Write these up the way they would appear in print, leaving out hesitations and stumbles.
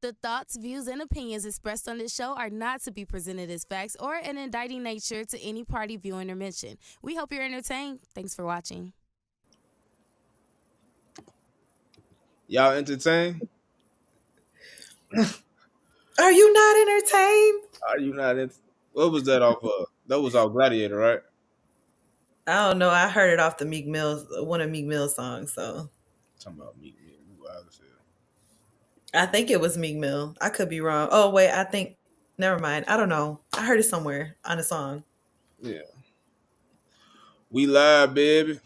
The thoughts, views, and opinions expressed on this show are not to be presented as facts or an indicting nature to any party viewing or mention. We hope you're entertained. Thanks for watching. Y'all entertained? Are you not entertained? Are you not? What was that off of? That was off Gladiator, right? I don't know. I heard it off the Meek Mill, one of Meek Mill's songs. So Talking about me. Wild as hell. I think it was Meek Mill. I could be wrong. Oh wait, I think. Never mind. I don't know. I heard it somewhere on a song. Yeah. We live, baby.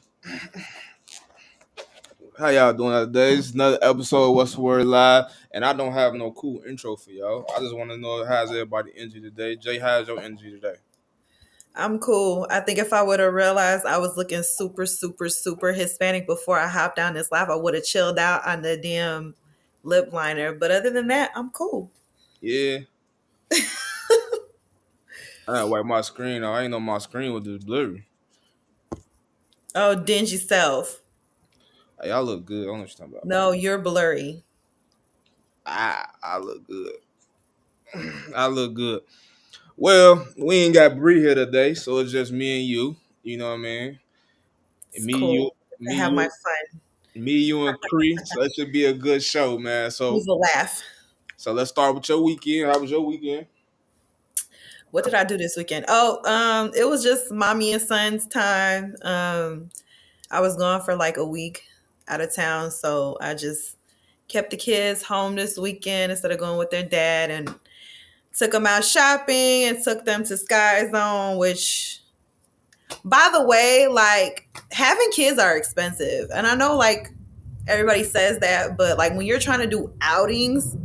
How y'all doing today? This is another episode of What's the Word Live, and I don't have no cool intro for y'all. I just want to know how's everybody energy today. Jay, how's your energy today? I'm cool. I think if I would have realized I was looking super, super, super Hispanic before I hopped down this live, I would have chilled out on the damn lip liner. But other than that, I'm cool. Yeah. I gotta wipe my screen. I ain't know my screen was this blurry. Oh, dingy self. Hey, y'all look good. I don't know what you're talking about. No, you're blurry. I look good. I look good. Well, we ain't got Bree here today, so it's just me and you. You know what I mean? It's Me, you, cool to me, have my you, fun. me, you, and Cree. So it should be a good show, man. Leave a laugh. So let's start with your weekend. How was your weekend? What did I do this weekend? Oh, it was just mommy and son's time. I was gone for like a week out of town, so I just kept the kids home this weekend instead of going with their dad, and took them out shopping and took them to Sky Zone, which, by the way, like, having kids are expensive. And I know, like, everybody says that, but like when you're trying to do outings,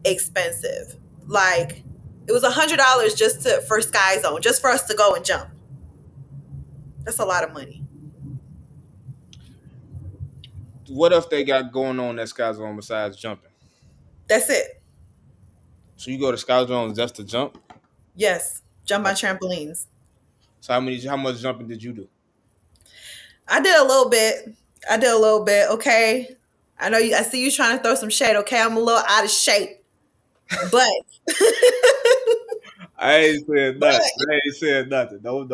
expensive. Like, it was $100 just for Sky Zone, just for us to go and jump. That's a lot of money. What else they got going on at Sky Zone besides jumping? That's it. So you go to Sky Zone just to jump? Yes, jump on trampolines. So how much jumping did you do? I did a little bit. Okay. I know you. I see you trying to throw some shade. Okay, I'm a little out of shape, but I ain't said nothing. I ain't said nothing. Don't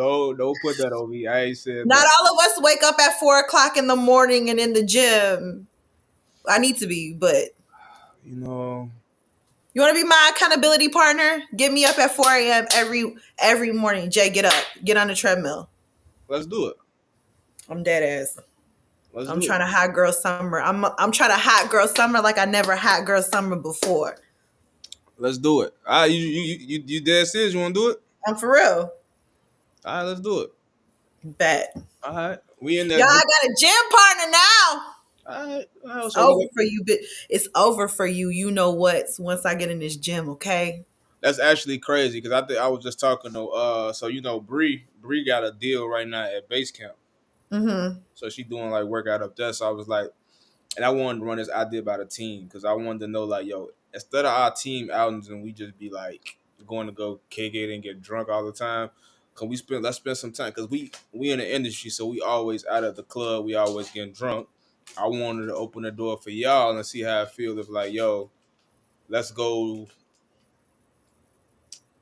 put that on me. I ain't said not nothing. all of us wake up at 4 o'clock in the morning and in the gym. I need to be, but You know, you want to be my accountability partner? Get me up at 4 a.m. every morning. Jay, get up, get on the treadmill. let's do it. I'm dead ass. Let's I'm do trying it. to hot girl summer. I'm trying to hot girl summer like I never hot girl summer before. Let's do it. All right, you dead serious? You want to do it? I'm for real. All right, let's do it. Bet. All right, we in Y'all, that. I got a gym partner now. All right, It's so over for you, but it's over for you. You know what? Once I get in this gym, okay? that's actually crazy because I think I was just talking to so Bree got a deal right now at base camp. Mm-hmm. So she doing like workout up there. So I was like, and I wanted to run this idea about a team because I wanted to know like, yo, instead of our team outings and we just be like going to go kick it and get drunk all the time, can we let's spend some time because we in the industry, so we always out at the club, we always getting drunk. I wanted to open the door for y'all and see how I feel if like, yo, let's go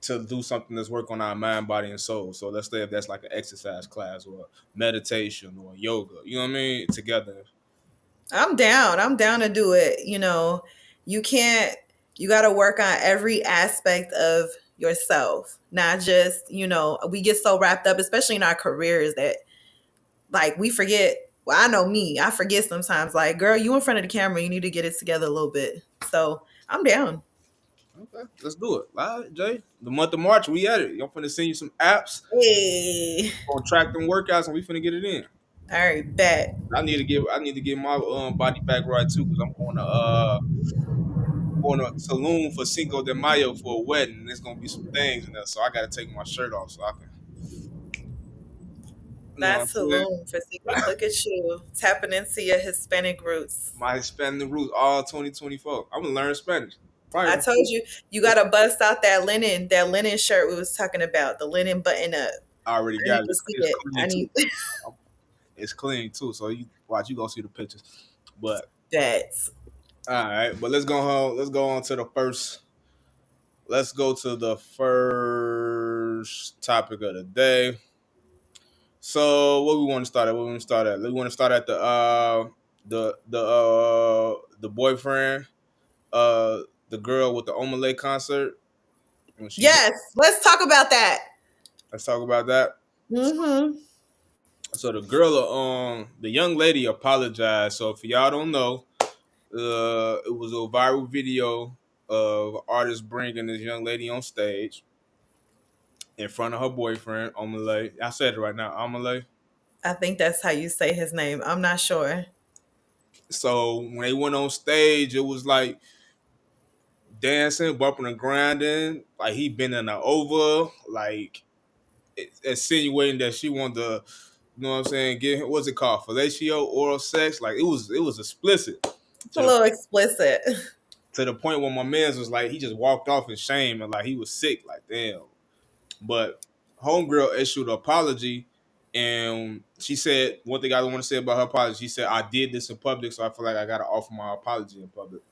to do something that's work on our mind, body, and soul. So let's say if that's like an exercise class or meditation or yoga, you know what I mean? Together. I'm down. I'm down to do it. You know, you can't, you got to work on every aspect of yourself, not just, we get so wrapped up, especially in our careers, that like we forget. Well, I know me, I forget sometimes, like, girl, you in front of the camera, you need to get it together a little bit. So I'm down. Okay, let's do it. All right, Jay. The month of March, we at it. I'm finna send you some apps. Hey. Gonna track them workouts, and we finna get it in. All right, bet. I need to get my body back right too, because I'm going to Tulum for Cinco de Mayo for a wedding. And there's gonna be some things in there, so I gotta take my shirt off so I can. You know what I'm That's saying? Tulum for secret. Look at you tapping into your Hispanic roots. My Hispanic roots all 2024. I'm gonna learn Spanish. I Probably. told you, you gotta bust out that linen shirt we was talking about, the linen button up. I already I need got it. to see It's it. clean I too. need It's clean too. So you watch, you gonna see the pictures. But that. All right, but let's go home. Let's go on to the first. Let's go to the first topic of the day. So, what we want to start at? What we want to start at? We want to start at the boyfriend, the girl with the Omelette concert when she. Yes, let's talk about that. Let's talk about that. Mm-hmm. So the young lady apologized. So if y'all don't know, it was a viral video of artist bringing this young lady on stage in front of her boyfriend, Omelette. I said it right now, Omelette. I think that's how you say his name. I'm not sure. So when they went on stage, it was like dancing, bumping and grinding, like he bending her over, like insinuating that she wanted to, you know what I'm saying, get what's it called, fellatio, oral sex. Like it was explicit It's a to the little explicit. to the point where my man's was like he just walked off in shame and like he was sick, like damn. But homegirl issued an apology, and she said one thing I don't want to say about her apology. She said I did this in public, so I feel like I gotta offer my apology in public.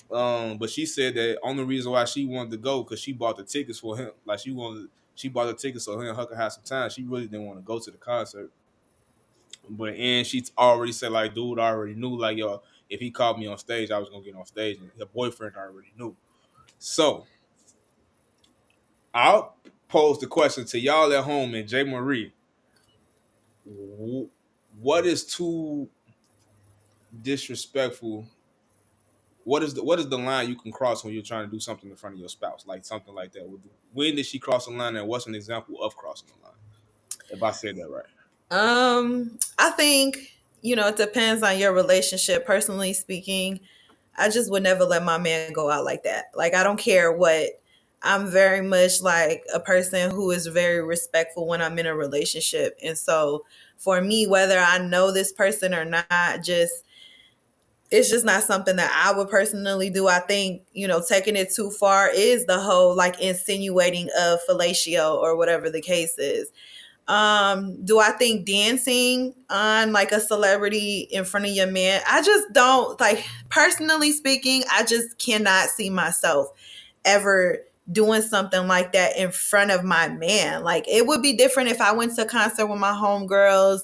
But she said that only reason why she wanted to go because she bought the tickets for him. Like she bought the tickets so him and her could have some time. She really didn't want to go to the concert. But and she already said like, dude, I already knew like yo, if he called me on stage, I was gonna get on stage, and her boyfriend already knew. So I'll pose the question to y'all at home and Jay Marie. What is too disrespectful? What is the line you can cross when you're trying to do something in front of your spouse, like something like that? When did she cross the line, and what's an example of crossing the line? If I said that right. I think, it depends on your relationship. Personally speaking, I just would never let my man go out like that. Like, I don't care what. I'm very much like a person who is very respectful when I'm in a relationship. And so for me, whether I know this person or not, just it's just not something that I would personally do. I think, taking it too far is the whole like insinuating of fellatio or whatever the case is. Do I think dancing on like a celebrity in front of your man? I just don't like, personally speaking, I just cannot see myself ever doing something like that in front of my man. Like, it would be different if I went to a concert with my homegirls,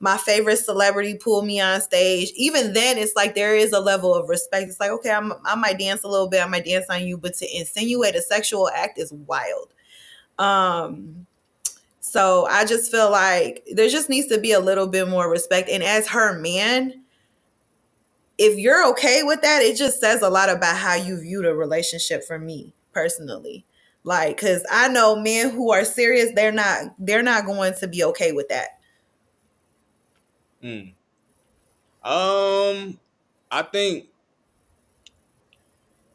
my favorite celebrity pulled me on stage. Even then, it's like there is a level of respect. It's like, okay, I might dance a little bit, I might dance on you, but to insinuate a sexual act is wild. So I just feel like there just needs to be a little bit more respect. And as her man, if you're okay with that, it just says a lot about how you view the relationship for me personally. Like, cause I know men who are serious, they're not going to be okay with that. Hmm. I think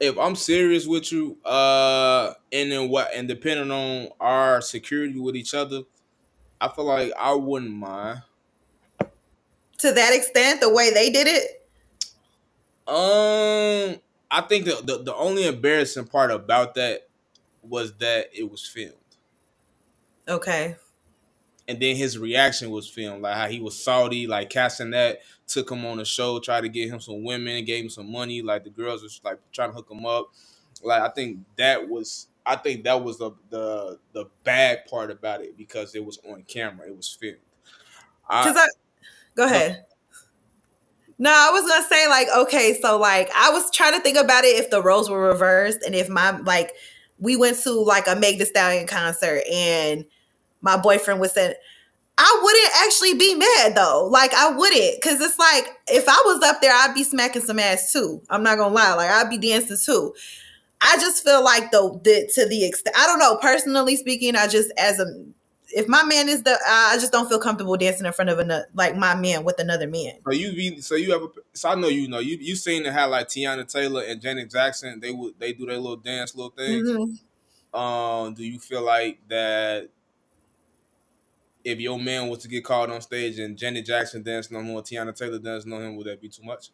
if I'm serious with you, and depending on our security with each other, I feel like I wouldn't mind. To that extent, the way they did it. I think the only embarrassing part about that was that it was filmed. Okay. And then his reaction was filmed, like how he was salty, like casting that, took him on the show, tried to get him some women, gave him some money, like the girls was like trying to hook him up. Like I think that was the bad part about it because it was on camera, it was filmed. I Cause go ahead. No, I was gonna say like, okay, so like I was trying to think about it if the roles were reversed and if my like we went to like a Meg Thee Stallion concert and my boyfriend was saying, I wouldn't actually be mad though. Like I wouldn't, because it's like if I was up there, I'd be smacking some ass too. I'm not gonna lie, like I'd be dancing too. I just feel like to the extent, I don't know. Personally speaking, I just if my man is I just don't feel comfortable dancing in front of another like my man with another man. so I know you seen it how like Tiana Taylor and Janet Jackson they do their little dance little things. Mm-hmm. Do you feel like that if your man was to get called on stage and Janet Jackson dancing on him or Tiana Taylor dancing on him, would that be too much?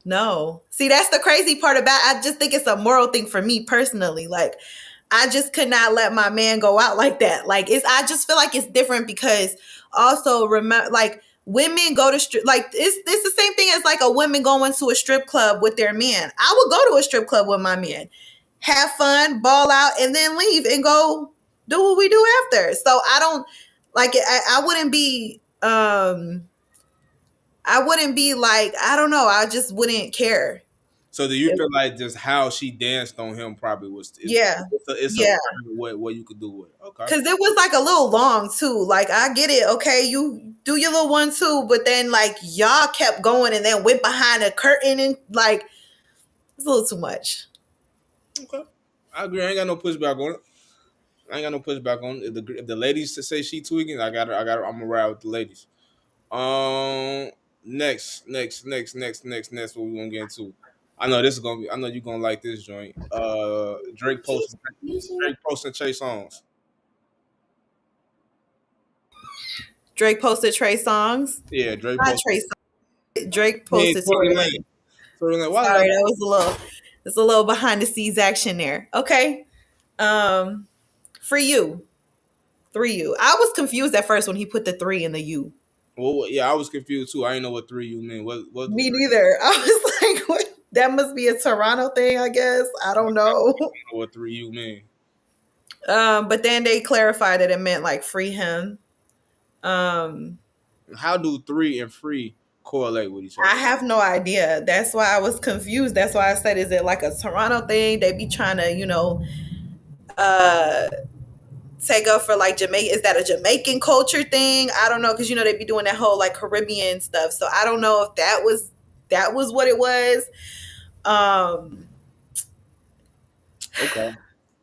No. See, that's the crazy part about it. I just think it's a moral thing for me personally. Like, I just could not let my man go out like that. Like, I just feel like it's different because also remember, like, women go to strip, like it's the same thing as like a woman going to a strip club with their man. I would go to a strip club with my man, have fun, ball out, and then leave and go do what we do after. So I don't like it. I wouldn't be I wouldn't be like, I don't know, I just wouldn't care. So do you feel like just how she danced on him probably was Yeah. it's a Yeah. what you could do with it. Okay. Cause it was like a little long too. Like I get it, okay, you do your little one too, but then like y'all kept going and then went behind a curtain and like it's a little too much. Okay. I agree. I ain't got no pushback on it. I ain't got no pushback on it. If the ladies to say she tweaking, I'm gonna ride with the ladies. Um, next. What we gonna get into? I know this is gonna be. I know you're gonna like this joint. Drake posting Trey songs. Drake posted Trey songs. Yeah, Drake Not posted. Trey songs. Drake Yeah, posted Tory Tory Lane. Lane. Tory Lane. Why Sorry, that was a little behind the scenes action there. Okay. For you. 3U. I was confused at first when he put the 3 in the U. Well, yeah, I was confused too. I didn't know what 3U mean. What Me neither. I was like, what? That must be a Toronto thing, I guess. I don't know. I don't know what 3U mean. But then they clarified that it meant like free him. How do 3 and free correlate with each other? I have no idea. That's why I was confused. That's why I said, is it like a Toronto thing? They be trying to, take up for like Jamaica. Is that a Jamaican culture thing? I don't know, because they be doing that whole like Caribbean stuff. So I don't know if that was what it was. Okay.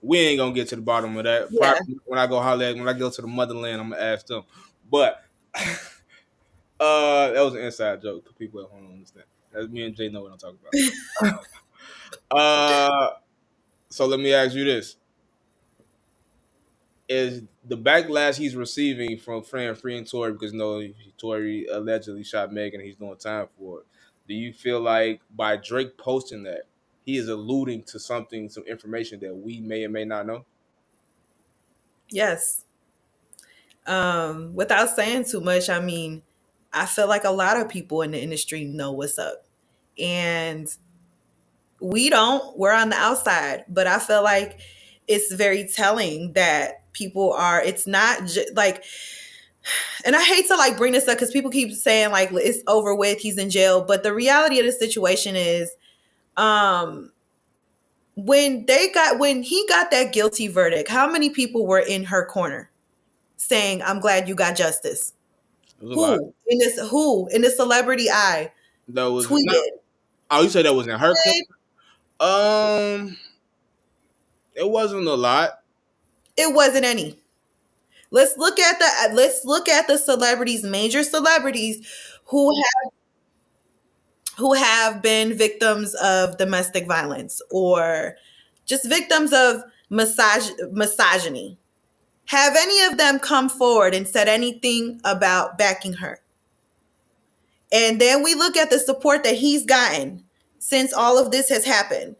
We ain't gonna get to the bottom of that. Yeah. Probably when I go to the motherland, I'm gonna ask them. But that was an inside joke for people at home don't understand. That's me and Jay know what I'm talking about. So let me ask you this. Is the backlash he's receiving from Free and Tory because Tory allegedly shot Megan and he's doing time for it. Do you feel like by Drake posting that he is alluding to some information that we may or may not know? Yes. Without saying too much, I mean, I feel like a lot of people in the industry know what's up. And we don't. We're on the outside. But I feel like it's very telling that people are, it's not like, and I hate to like bring this up because people keep saying like it's over with, he's in jail. But the reality of the situation is, when he got that guilty verdict, how many people were in her corner saying, "I'm glad you got justice"? Who in the celebrity eye That was tweeted? You said that was in her corner? It wasn't a lot. It wasn't any. Let's look at the celebrities, major celebrities who have been victims of domestic violence or just victims of misogyny. Have any of them come forward and said anything about backing her? And then we look at the support that he's gotten since all of this has happened.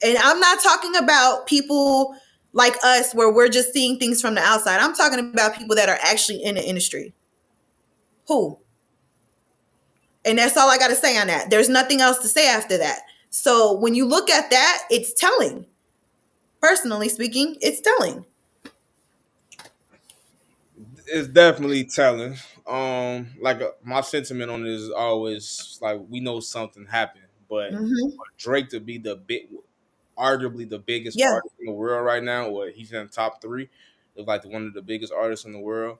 And I'm not talking about people like us where we're just seeing things from the outside. I'm talking about people that are actually in the industry. Who? And that's all I got to say on that. There's nothing else to say after that. So when you look at that, it's telling. Personally speaking, it's telling. It's definitely telling. My sentiment on it is always like we know something happened, but for Drake to be arguably the biggest artist in the world right now, or he's in the top 3, is like one of the biggest artists in the world.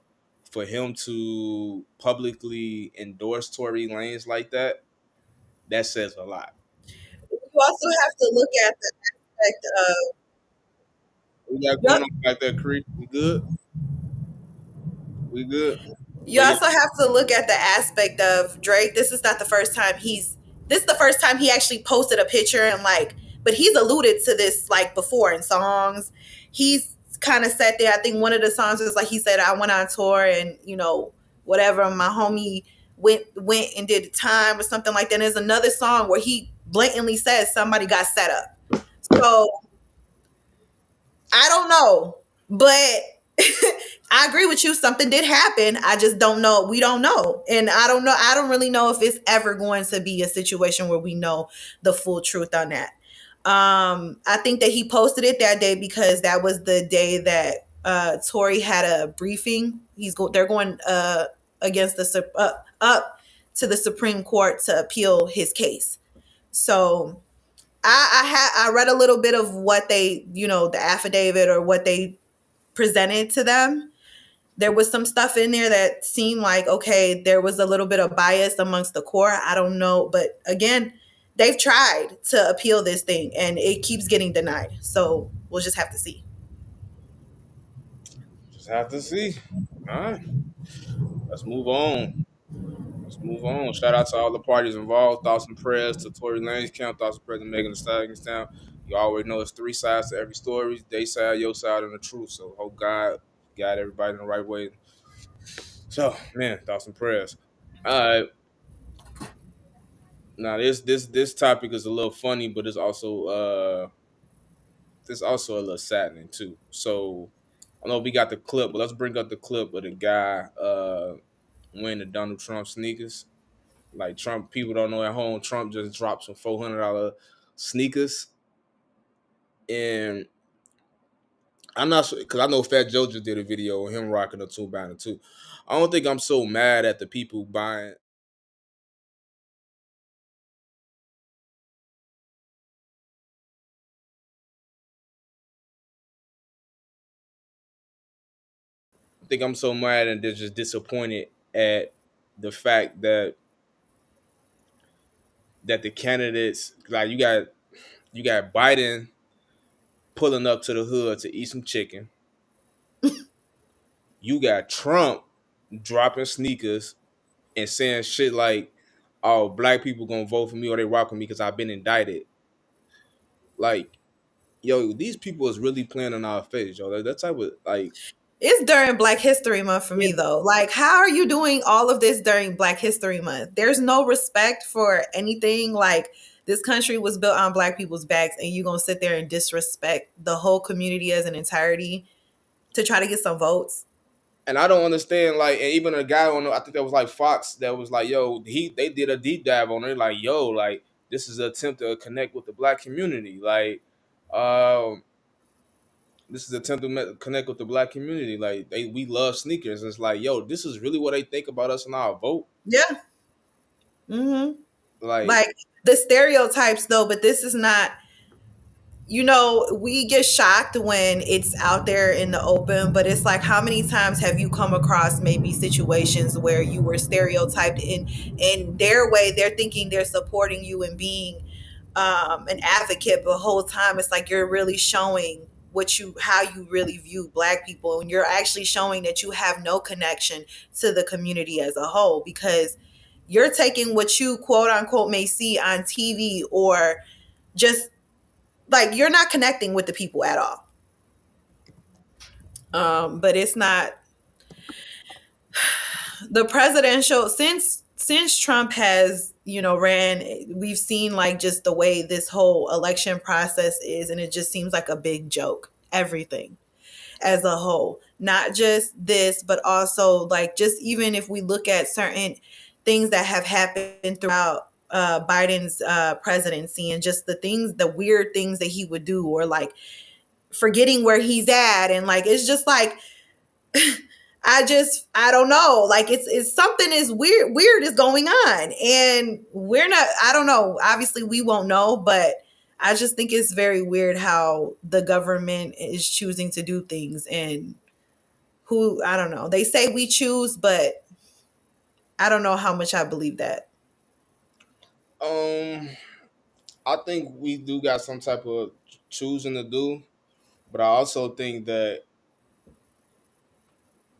For him to publicly endorse Tory Lanez like that says a lot. You also have to look at the aspect of. We got going on back there, Creek. We good? We good? You also have to look at the aspect of Drake. This is not the first time this is the first time he actually posted a picture and but he's alluded to this like before in songs. He's kind of sat there. I think one of the songs was like he said, "I went on tour and whatever. My homie went and did the time," or something like that. And there's another song where he blatantly says somebody got set up. So I don't know, but I agree with you. Something did happen. I just don't know. We don't know. And I don't know. I don't really know if it's ever going to be a situation where we know the full truth on that. I think that he posted it that day because that was the day that Tory had a briefing. They're going against up to the Supreme Court to appeal his case. So I read a little bit of what they, the affidavit or what they presented to them. There was some stuff in there that seemed like, okay, there was a little bit of bias amongst the court. I don't know. But again, they've tried to appeal this thing and it keeps getting denied. So we'll just have to see. Just have to see. All right, let's move on. Let's move on. Shout out to all the parties involved. Thoughts and prayers to Tory Lanez camp. Thoughts and prayers to Megan Thee Stallion's camp. You already know it's three sides to every story. They side, your side, and the truth. So hope God guide everybody in the right way. So man, thoughts and prayers. All right. Now this topic is a little funny, but it's also a little saddening too. So I know we got the clip, but let's bring up the clip of the guy wearing the Donald Trump sneakers. Like Trump, people don't know at home. Trump just dropped some $400 sneakers, and I'm not sure because I know Fat Joe just did a video of him rocking a two banner too. I don't think I'm so mad at the people buying. I think I'm so mad and they're just disappointed at the fact that the candidates like you got Biden pulling up to the hood to eat some chicken. You got Trump dropping sneakers and saying shit like, "Oh, black people gonna vote for me or they rock with me because I've been indicted." Like, yo, these people is really playing in our face, yo. That type of like, It's during Black History Month for me, though. Like, how are you doing all of this during Black History Month? There's no respect for anything. Like, this country was built on Black people's backs, and you're going to sit there and disrespect the whole community as an entirety to try to get some votes. and I don't understand. Like, and even a guy on, I think that was like Fox, that was like, yo, they did a deep dive on it, like, yo, like this is an attempt to connect with the black community, like, um, this is an attempt to connect with the black community, like we love sneakers. It's like, yo, this is really what they think about us in our vote, Yeah. Mm-hmm. like. Like, the stereotypes, though, but this is not, we get shocked when it's out there in the open, but it's like, how many times have you come across maybe situations where you were stereotyped in their way? They're thinking they're supporting you and being an advocate, but the whole time it's like you're really showing how you really view black people, and you're actually showing that you have no connection to the community as a whole, because you're taking what you quote unquote may see on TV, or just like you're not connecting with the people at all. But it's not the presidential since Trump has ran. We've seen like just the way this whole election process is, and it just seems like a big joke. Everything as a whole, not just this, but also like just even if we look at certain things that have happened throughout Biden's presidency, and just the weird things that he would do, or like forgetting where he's at, and like it's just like I don't know, like it's something is weird is going on, and we're not, I don't know, obviously we won't know, but I just think it's very weird how the government is choosing to do things, and who, I don't know, they say we choose, but I don't know how much I believe that. um I think we do got some type of choosing to do, but I also think that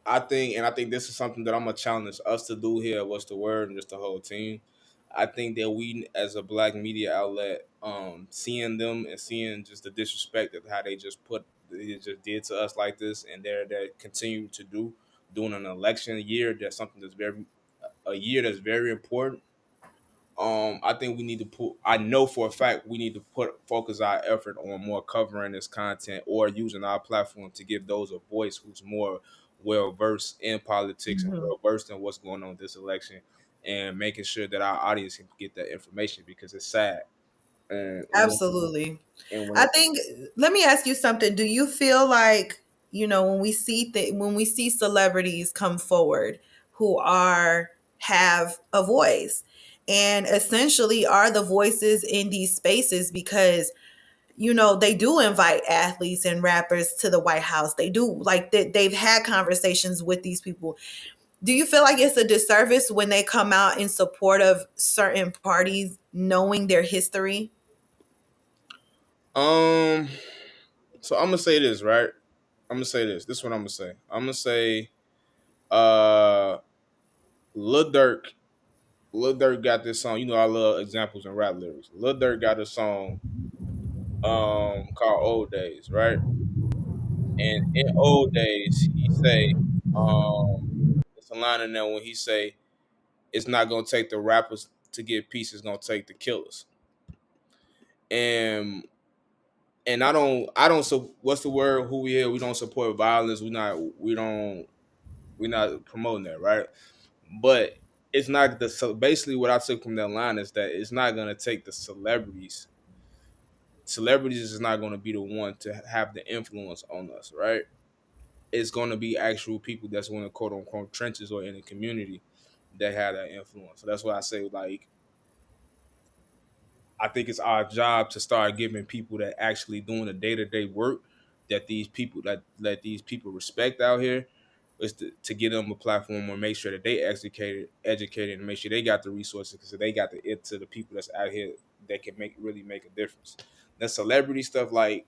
I think this is something that I'm gonna challenge us to do here. What's the word? And just the whole team. I think that we, as a black media outlet, seeing them and seeing just the disrespect of how they just did to us like this, and they're continue to do during an election year. That's something that's very a year that's very important. I think we need to put. I know for a fact we need to focus our effort on more covering this content or using our platform to give those a voice who's more well versed in politics and Mhm. well versed in what's going on this election, and making sure that our audience can get that information because it's sad. And Absolutely. and when I it, think let me ask you something. Do you feel like, when we see when we see celebrities come forward who are have a voice and essentially are the voices in these spaces because they do invite athletes and rappers to the White House. They do like they've had conversations with these people. Do you feel like it's a disservice when they come out in support of certain parties knowing their history? um, so I'm gonna say this right. I'm gonna say this. This is what I'm gonna say. I'm gonna say, uh, Lil Durk. Lil Durk got this song. You know, I love examples in rap lyrics. Lil Durk got a song called Old Days, right? And in Old Days, he say, it's a line in there when he say, "It's not gonna take the rappers to get peace. It's gonna take the killers." And so what's the word? Who we here? We don't support violence. We're not promoting that, right? But it's not the so basically what I took from that line is that it's not gonna take the celebrities. Celebrities is not gonna be the one to have the influence on us, right? It's gonna be actual people that's in the quote unquote trenches or in the community that have that influence. So that's why I say like I think it's our job to start giving people that actually doing the day to day work that these people that let these people respect out here is to give them a platform or make sure that they educated, and make sure they got the resources because they got the it to the people that's out here that can really make a difference. That celebrity stuff, like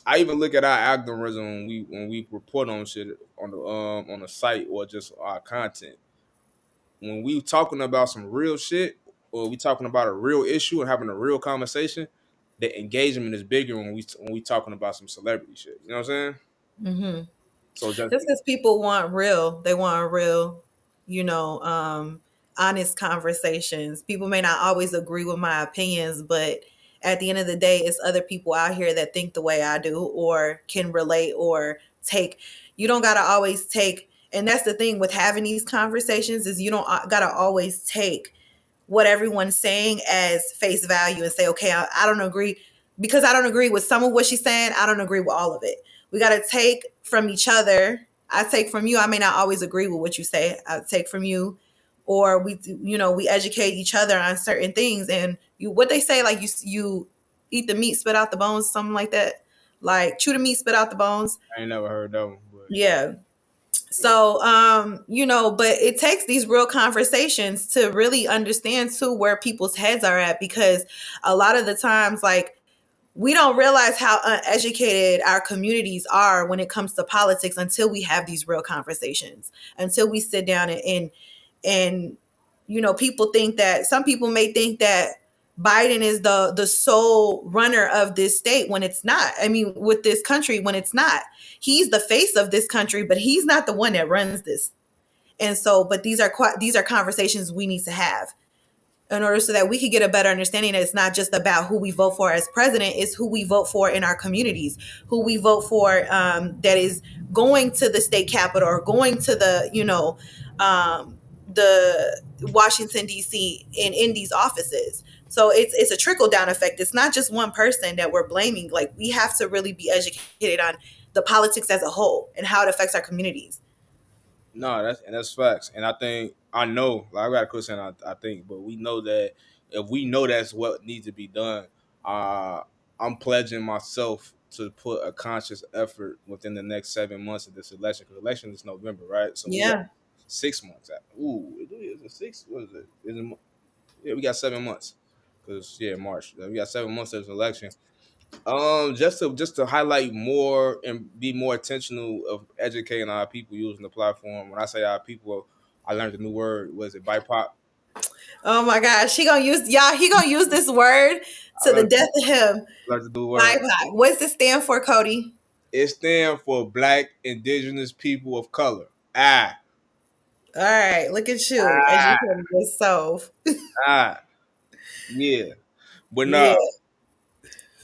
I even look at our algorithm when we report on shit on the site or just our content when we talking about some real shit or we talking about a real issue and having a real conversation, the engagement is bigger when we talking about some celebrity shit. You know what I'm saying? Hmm. So just Just because people want real, they want real, you know, um, honest conversations. People may not always agree with my opinions, but at the end of the day, it's other people out here that think the way I do or can relate or take. You don't got to always take, and that's the thing with having these conversations is you don't got to always take what everyone's saying as face value and say, okay, I don't agree because I don't agree with some of what she's saying. I don't agree with all of it. We got to take from each other. I take from you. I may not always agree with what you say. I take from you, or we educate each other on certain things. And what they say, like you eat the meat, spit out the bones, something like that. Like chew the meat, spit out the bones. I ain't never heard that one, but Yeah. yeah. So, but it takes these real conversations to really understand too where people's heads are at because a lot of the times, like, we don't realize how uneducated our communities are when it comes to politics until we have these real conversations, until we sit down and people think that some people may think that Biden is the sole runner of this state when it's not. I mean, with this country when it's not. He's the face of this country, but he's not the one that runs this. And so, but these are conversations we need to have in order so that we could get a better understanding that it's not just about who we vote for as president, it's who we vote for in our communities, who we vote for that is going to the state capitol or going to the Washington D.C. in these offices. So it's a trickle down effect. It's not just one person that we're blaming. Like we have to really be educated on the politics as a whole and how it affects our communities. No, that's facts. And I think I know, like I got a question I think, but we know that if we know that's what needs to be done, uh I'm pledging myself to put a conscious effort within the next 7 months of this election. Because election is November, right? So we got Yeah. 6 months out. Ooh, is it six? What is it? Yeah, we got 7 months. Cause yeah, March. We got 7 months of this election. Just to highlight more and be more intentional of educating our people using the platform. When I say our people, I learned a new word. Was it BIPOC? Oh my gosh, he gonna use this word I to the death of him. learned a new word. BIPOC. What does it stand for, Cody? It stands for Black Indigenous People of Color. Ah, All right, look at you, Ah, educating yourself. ah, yeah. But Yeah, no,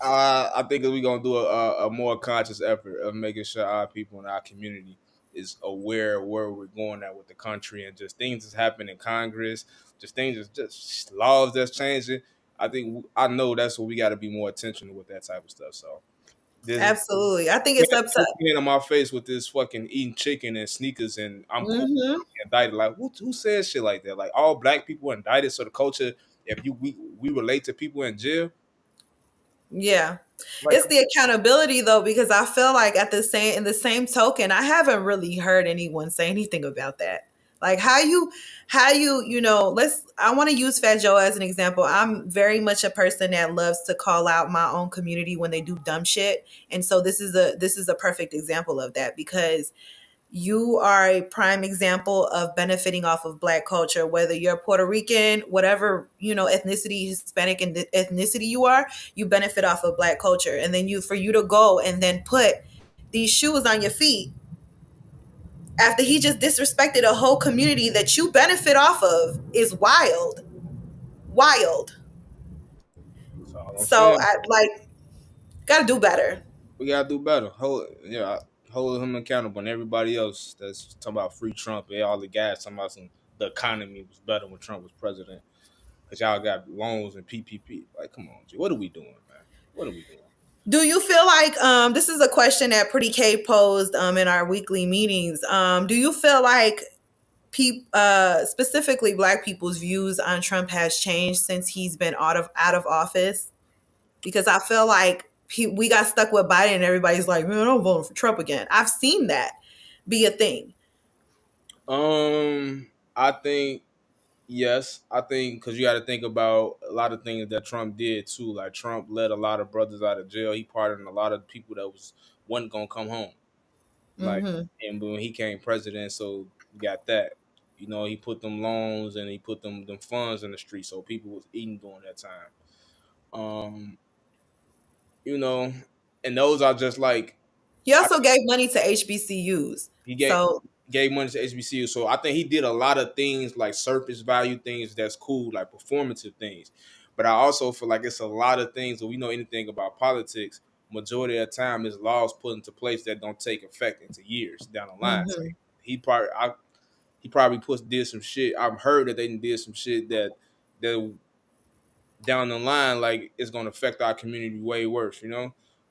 I think we're gonna do a more conscious effort of making sure our people in our community is aware of where we're going at with the country and just things that's happening in Congress, just things that's just laws that's changing. I know that's what we got to be more attentional with that type of stuff. So this absolutely. I think man it's up to. put me in my face with this fucking eating chicken and sneakers and I'm cool Hmm. indicted. Like who says shit like that? Like all black people indicted, so the culture if we relate to people in jail, Yeah. like It's the accountability though, because I feel like at the same in the same token, I haven't really heard anyone say anything about that. Like let's I want to use Fat Joe as an example. I'm very much a person that loves to call out my own community when they do dumb shit. And so this is a perfect example of that because you are a prime example of benefiting off of black culture, whether you're Puerto Rican, whatever ethnicity, Hispanic and ethnicity you are, you benefit off of black culture. And then for you to go and then put these shoes on your feet after he just disrespected a whole community that you benefit off of is wild. Wild. that's all I'm So saying. I like gotta do better. We gotta do better. Hold him accountable and everybody else that's talking about free Trump and all the guys talking about the economy was better when Trump was president. Cause y'all got loans and PPP. Like, come on, G. What are we doing, man? What are we doing? Do you feel like this is a question that Pretty K posed in our weekly meetings? Do you feel like specifically black people's views on Trump has changed since he's been out of office? Because I feel like we got stuck with Biden and everybody's like, man, I'm voting for Trump again. I've seen that be a thing. I think yes. I think because you got to think about a lot of things that Trump did too. Like Trump let a lot of brothers out of jail. He pardoned a lot of people that wasn't gonna come home. Like, Hmm. and when he came president, so you got that. He put them loans and he put them funds in the street, so people was eating during that time. Um, you know, and those are just like He I also gave money to HBCUs. he So gave money to HBCU, so I think he did a lot of things like surface value things that's cool, like performative things. But I also feel like it's a lot of things. If we know anything about politics, majority of the time is laws put into place that don't take effect into years down the line. So mhm. he probably he probably did some shit. I've heard that they did some shit that down the line, like it's gonna affect our community way worse.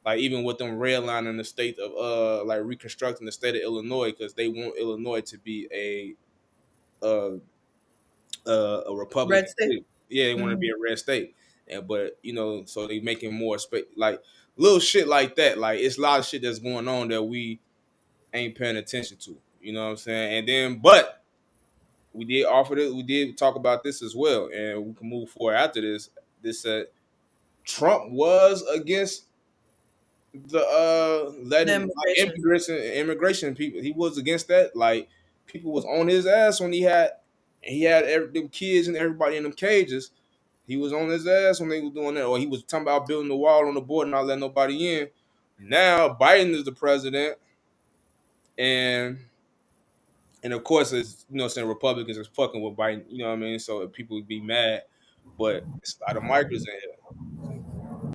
Like even with them redlining the state of like reconstructing the state of Illinois because they want Illinois to be uh, a Red Republican state. state. Yeah, they want to be Mhm. a red state, and but so they making more space like little shit like that. Like it's a lot of shit that's going on that we ain't paying attention to. You know what I'm saying? And then, but we did offer this. We did talk about this as well, and we can move forward after this. This Trump was against the The letting like immigration. immigration people. He was against that. Like people was on his ass when he had them kids and everybody in them cages. He was on his ass when they were doing that, or he was talking about building the wall on the border, not letting nobody in. Now Biden is the president, and of course it's saying Republicans is fucking with Biden. You know what I mean? So people would be mad, but it's a lot of migrants in here.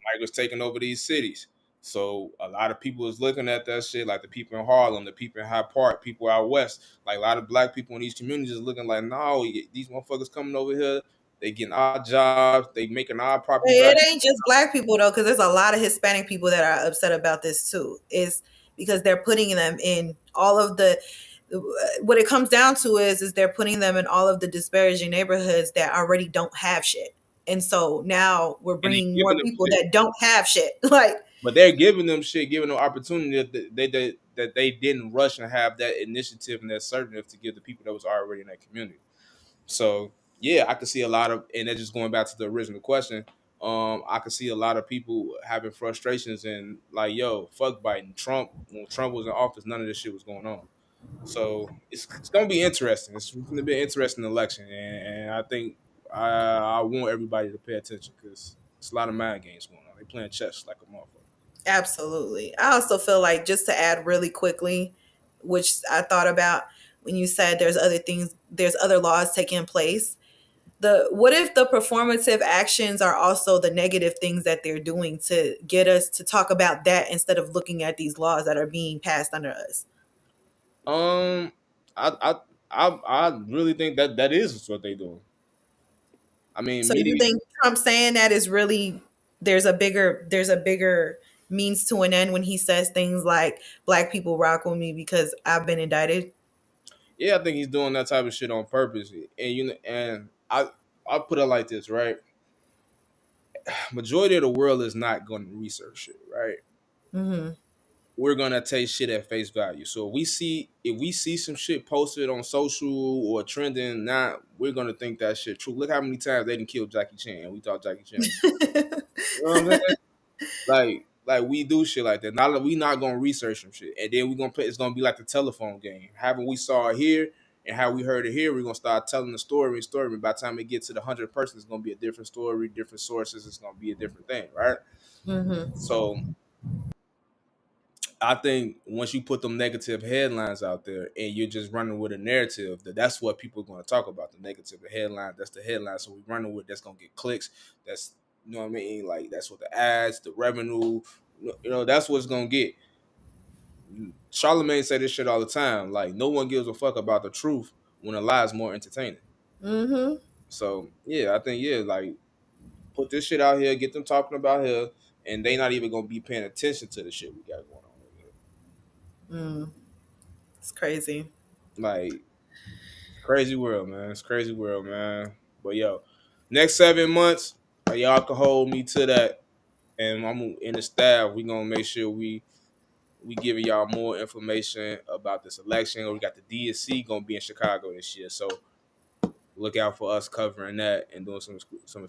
Migrants taking over these cities. So a lot of people is looking at that shit, like the people in Harlem, the people in Hyde Park, people out west. Like a lot of black people in these communities is looking like, no, these motherfuckers coming over here, they getting our jobs, they making our property It value. ain't just black people though, because there's a lot of Hispanic people that are upset about this too. Is because they're putting them in all of the. What it comes down to is they're putting them in all of the disparaging neighborhoods that already don't have shit, and so now we're And they bringing more giving them people shit. that don't have shit. Like But they're giving them shit, giving them opportunity that they didn't rush and have that initiative and that assertive to give the people that was already in that community. So yeah, I could see a lot of, and that's just going back to the original question. I could see a lot of people having frustrations and like, yo, fuck Biden. Trump, when Trump was in office, none of this shit was going on. So it's gonna be interesting. It's gonna be an interesting election, and I think I want everybody to pay attention because it's a lot of mind games going on. They playing chess like a motherfucker. absolutely. I also feel like just to add really quickly, which I thought about. when you said there's other things, there's other laws taking place. The what if the performative actions are also the negative things that they're doing to get us to talk about that instead of looking at these laws that are being passed under us? Um, I I really think that that is what they doing. I mean, So you media. think Trump saying that is really there's a bigger means to an end when he says things like black people rock with me because I've been indicted? Yeah, I think he's doing that type of shit on purpose. And you know, and I put it like this, right? Majority of the world is not going to research it, right? Mm-hmm. We're gonna take shit at face value. So if we see some shit posted on social or trending, now we're gonna think that shit true. Look how many times they didn't kill Jackie Chan, and we thought Jackie Chan was. You know what I'm saying? Like we do shit like that. Not we not gonna research some shit, and then we gonna play. It's gonna be like the telephone game. Having we saw it here and how we heard it here, we're gonna start telling the story. And by the time it gets to the 100 person, it's gonna be a different story, different sources. It's gonna be a different thing, right? Mm-hmm. So I think once you put them negative headlines out there and you're just running with a narrative, that's what people are going to talk about. The negative headline, that's the headline. So we running with that's going to get clicks. That's you know what I mean. Like that's what the ads, the revenue, that's what's going to get. Charlemagne say this shit all the time. Like no one gives a fuck about the truth when a lie is more entertaining. Mm-hmm. So yeah, I think like put this shit out here, get them talking about here, and they not even gonna be paying attention to the shit we got going on over here. Mm. It's crazy. Like crazy world, man. It's crazy world, man. But yo, next 7 months, y'all can hold me to that, and I'm in the staff. We gonna make sure we giving y'all more information about this election. We got the DSC gonna be in Chicago this year, so look out for us covering that and doing some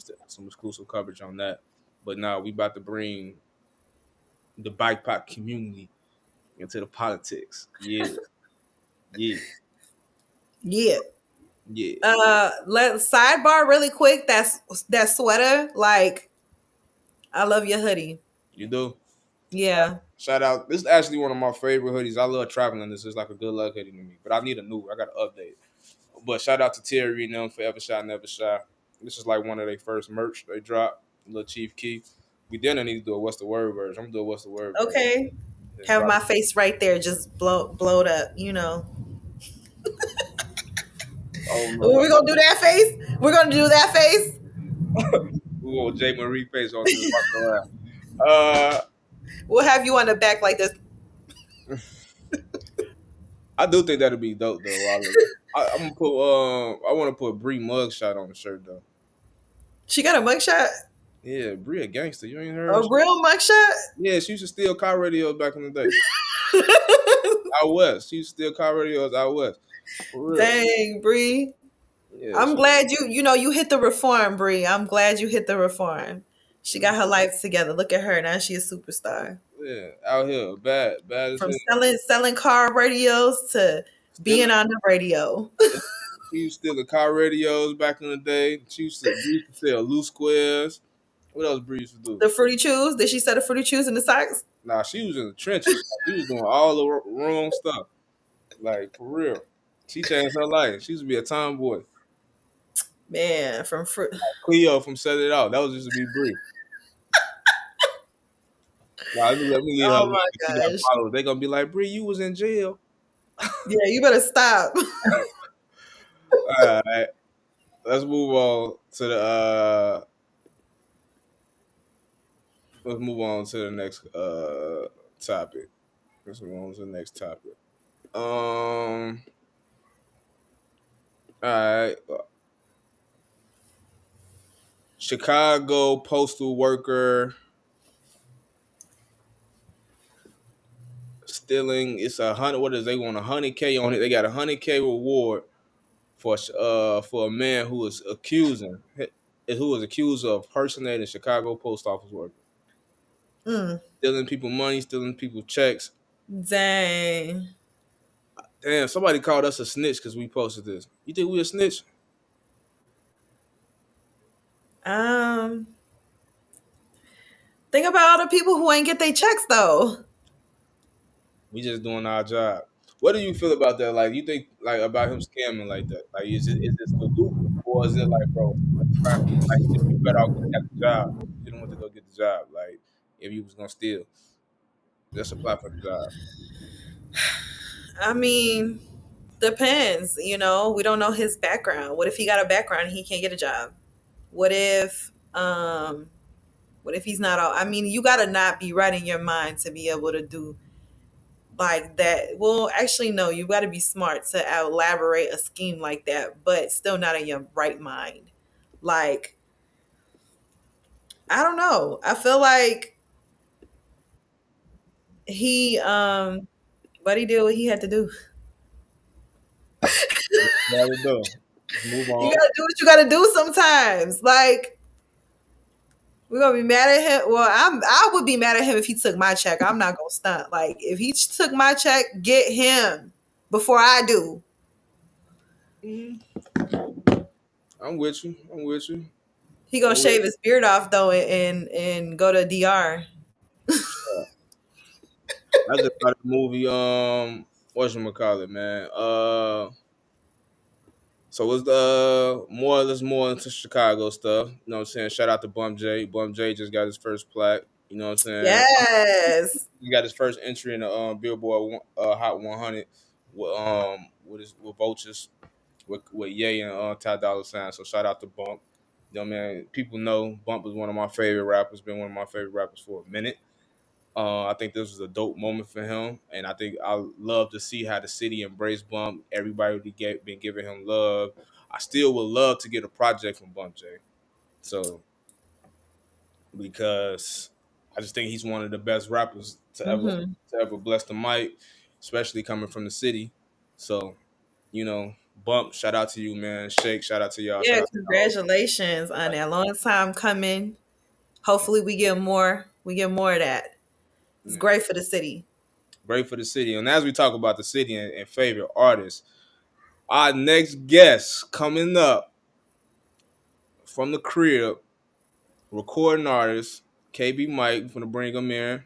exclusive coverage on that. But now we about to bring the bike pack community into the politics. Yeah, yeah, Yeah. yeah. Let sidebar really quick. That sweater. Like, I love your hoodie. You do. Yeah. Shout out. This is actually one of my favorite hoodies. I love traveling. This is like a good luck hoodie to me. But I need a new one. I got to update. But shout out to Terry and them, Forever Shy, Never Shy. This is like one of their first merch they dropped. Little Chief Keef. We then need to do a What's the Word version. I'm gonna do a What's the Word version. Okay. It's Have drop. my face right there, just blowed up. Oh We're no. gonna do that face. We're gonna do that face. We want J Marie face on to walk around. Uh We'll have you on the back like this. I do think that'd be dope though. I'm gonna put I wanna put Bree mugshot on the shirt though. She got a mugshot, Yeah, Bree a gangster. You ain't a heard? real mugshot. Yeah, she used to steal car radios back in the day. Out west. She used to steal car radios out west. For real. Dang, Bree. Yeah, I'm glad you hit the reform, Bree. I'm glad you hit the reform. She got her life together. Look at her now. She a superstar. yeah, out here, bad as From hell. selling car radios to being Stealing, on the radio. she used to steal the car radios back in the day. Bree used to sell loose squares. What else Bree used to do? The fruity chews. Did she sell the fruity chews in the socks? Nah, she was in the trenches. She was doing all the wrong stuff. Like for real. She changed her life. She used to be a tomboy. Man, from fruit. Cleo from Set It Out. That was used to be Bree. Nah, let me leave her Oh alone. my She got gosh. followers. They gonna be like, Bree, you was in jail. Yeah, you better stop. All right. Let's move on to the let's move on to the next topic. Let's move on to the next topic. All right. Chicago postal worker stealing. It's 100. What is they want 100K on it? They got 100K reward for a man who was accused of impersonating Chicago post office worker, Mm, stealing people money, stealing people checks. dang. Damn, somebody called us a snitch because we posted this. You think we a snitch? Um, think about all the people who ain't get their checks though. We just doing our job. What do you feel about that? Like, you think like about him scamming like that? Like, is it stupid or is it like, bro, like he just be better off going to have the job? He didn't want to go get the job. Like, if he was gonna steal, just apply for the job. I mean, depends. We don't know his background. What if he got a background and he can't get a job? What if what if he's not all? I mean, you gotta not be right in your mind to be able to do like that. Well, actually, no. You got to be smart to elaborate a scheme like that, but still not in your right mind. Like, I don't know. I feel like he but he did what he had to do. What to do? Just move You on. gotta do what you gotta do sometimes. Like, we're gonna be mad at him. Well, I would be mad at him if he took my check. I'm not gonna stunt. Like, if he took my check, get him before I do. Mhm. I'm with you. I'm with you. He gonna I'm with shave his beard off though and go to DR. you. I just saw the movie. Whatchamacallit, man. So it's let's more into Chicago stuff. You know what I'm saying? Shout out to Bum J. Bum J just got his first plaque. You know what I'm saying? Yes. He got his first entry in the Billboard Hot 100 with Vultures with Ye and Ty Dolla Sign. So shout out to Bump. You know, man, people know Bump is one of my favorite rappers. Been one of my favorite rappers for a minute. I think this was a dope moment for him, and I think I love to see how the city embraced Bump. Everybody been giving him love. I still would love to get a project from Bump J. So because I just think he's one of the best rappers Hmm. to ever bless the mic, especially coming from the city. So you know, Bump, shout out to you, man. Shake, shout out to y'all. Shout Yeah, out to y'all. congratulations on that long time coming. Hopefully we get more. We get more of that. It's Yeah. great for the city. Great for the city. And as we talk about the city and favorite artists, our next guest coming up from the crib, recording artist, KB Mike, we're gonna bring him in.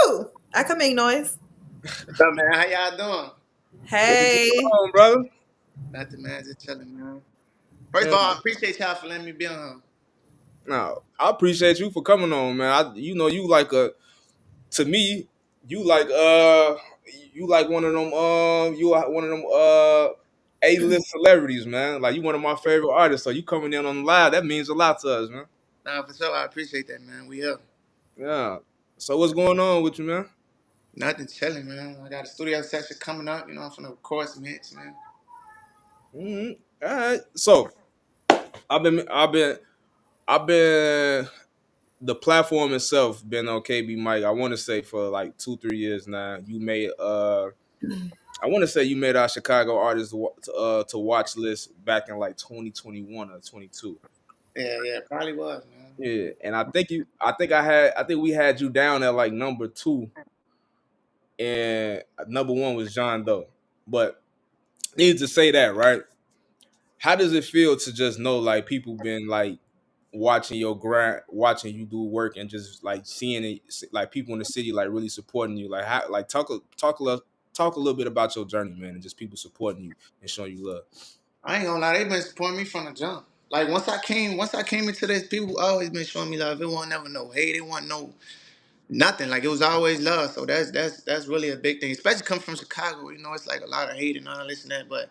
Woo! I can make noise. What's up, man? How y'all doing? What's going Hey. on, brother? Nothing, man. Just chilling, man. First of Yeah. all, I appreciate y'all for letting me be on here. No, I appreciate you for coming on, man. You know, you like a to me, you like you like one of them you are one of them A-list celebrities, man. Like you one of my favorite artists. So you coming in on the live, that means a lot to us, man. Nah, for sure. I appreciate that, man. We here. Yeah. So what's going on with you, man? Nothing, chilling, man. I got a studio session coming up. I'm finna record some hits, man. Hmm. All right. So I've been the platform itself been on KB Mike. I want to say for like 2-3 years now. You made I want to say you made our Chicago artists to watch list back in like 2021 or 22. Yeah, probably was, man. Yeah, and I think we had you down at like number two, and number one was John Doe. But need to say that, right? How does it feel to just know like people been like watching your grind, watching you do work, and just like seeing it, like people in the city like really supporting you? Like how, like talk a little bit about your journey, man, and just people supporting you and showing you love. I ain't gonna lie, they been supporting me from the jump. Like once I came into this, people always been showing me love. It wasn't never no hate. It wasn't no nothing. Like it was always love. So that's really a big thing. Especially coming from Chicago. It's like a lot of hate and all this and that. But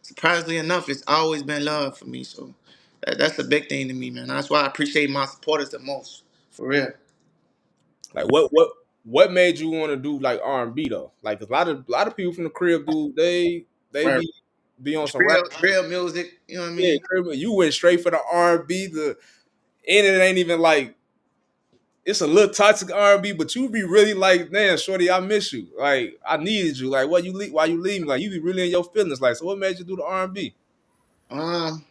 surprisingly enough, it's always been love for me. So that's a big thing to me, man. That's why I appreciate my supporters the most. For real. Like what made you want to do like R&B though? Like a lot of people from the crib do they Right. be on It's some rap. real music. You know what I Yeah, mean? crib, you went straight for the R&B. And it ain't even like it's a little toxic R&B, but you be really like, man, shorty, I miss you. Like I needed you. Like what you leave? Why you leave me? Like you be really in your feelings. Like so, what made you do the R&B? Um,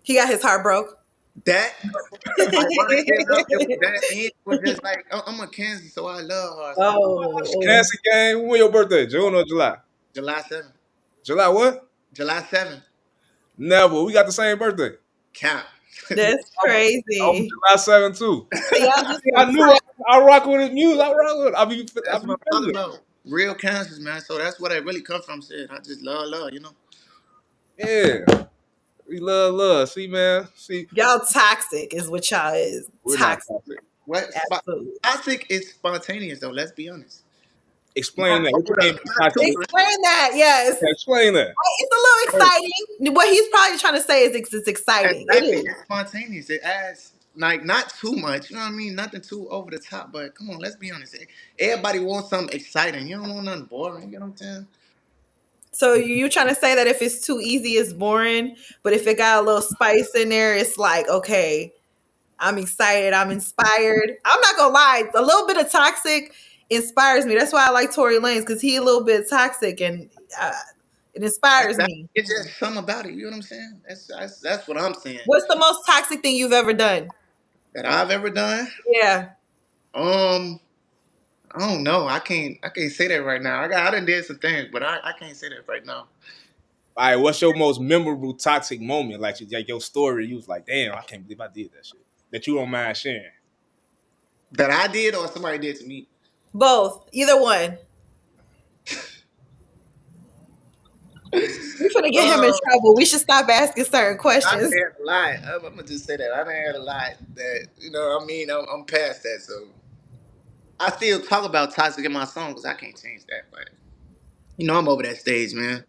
He got his heart broke. that ironically enough, it was that and it was just like I'm a Kansas, so I love her. So Oh. Cancer game. When your birthday? June or July? July 7th. July what? July 7th. Never. We got the same birthday. Count. That's I'm crazy. July 7 too. So y'all just I some knew I rock with his music. I rock with it. I That's be what I'm talking feeling it. about. Real cancers, man. So that's where they really come from. Shit. I just love, you know. Yeah. We love. See, man. See, y'all toxic is what y'all is. we're not Toxic. toxic. What Absolutely. toxic is spontaneous though. Let's be honest. Explain that. What you mean by Not too toxic? much. Explain that. Yes. Yeah, explain that. It's a little exciting. What he's probably trying to say is it's exciting. It Exactly. is. It's spontaneous. It adds like not too much. You know what I mean? Nothing too over the top. But come on, let's be honest. Everybody wants something exciting. You don't want nothing boring. You know what I'm saying? So you trying to say that if it's too easy, it's boring, but if it got a little spice in there, it's like, okay, I'm excited, I'm inspired. I'm not gonna lie, a little bit of toxic inspires me. That's why I like Tory Lanez because he a little bit toxic and it inspires me. It's just something about it. You know what I'm saying? That's what I'm saying. What's the most toxic thing you've ever done? That I've ever done. Yeah. Um, I don't know. I can't say that right now. I done did some things, but I can't say that right now. All right, what's your most memorable toxic moment? Like your story, you was like, damn, I can't believe I did that shit. That you don't mind sharing. That I did or somebody did to me. Both. Either one. We finna get him in Uh, trouble. We should stop asking certain I done questions. had a lot. I'm gonna just say that I done had a lot that you know. What I mean, I'm past that, so I still talk about toxic in my song because I can't change that. But you know, I'm over that stage, man.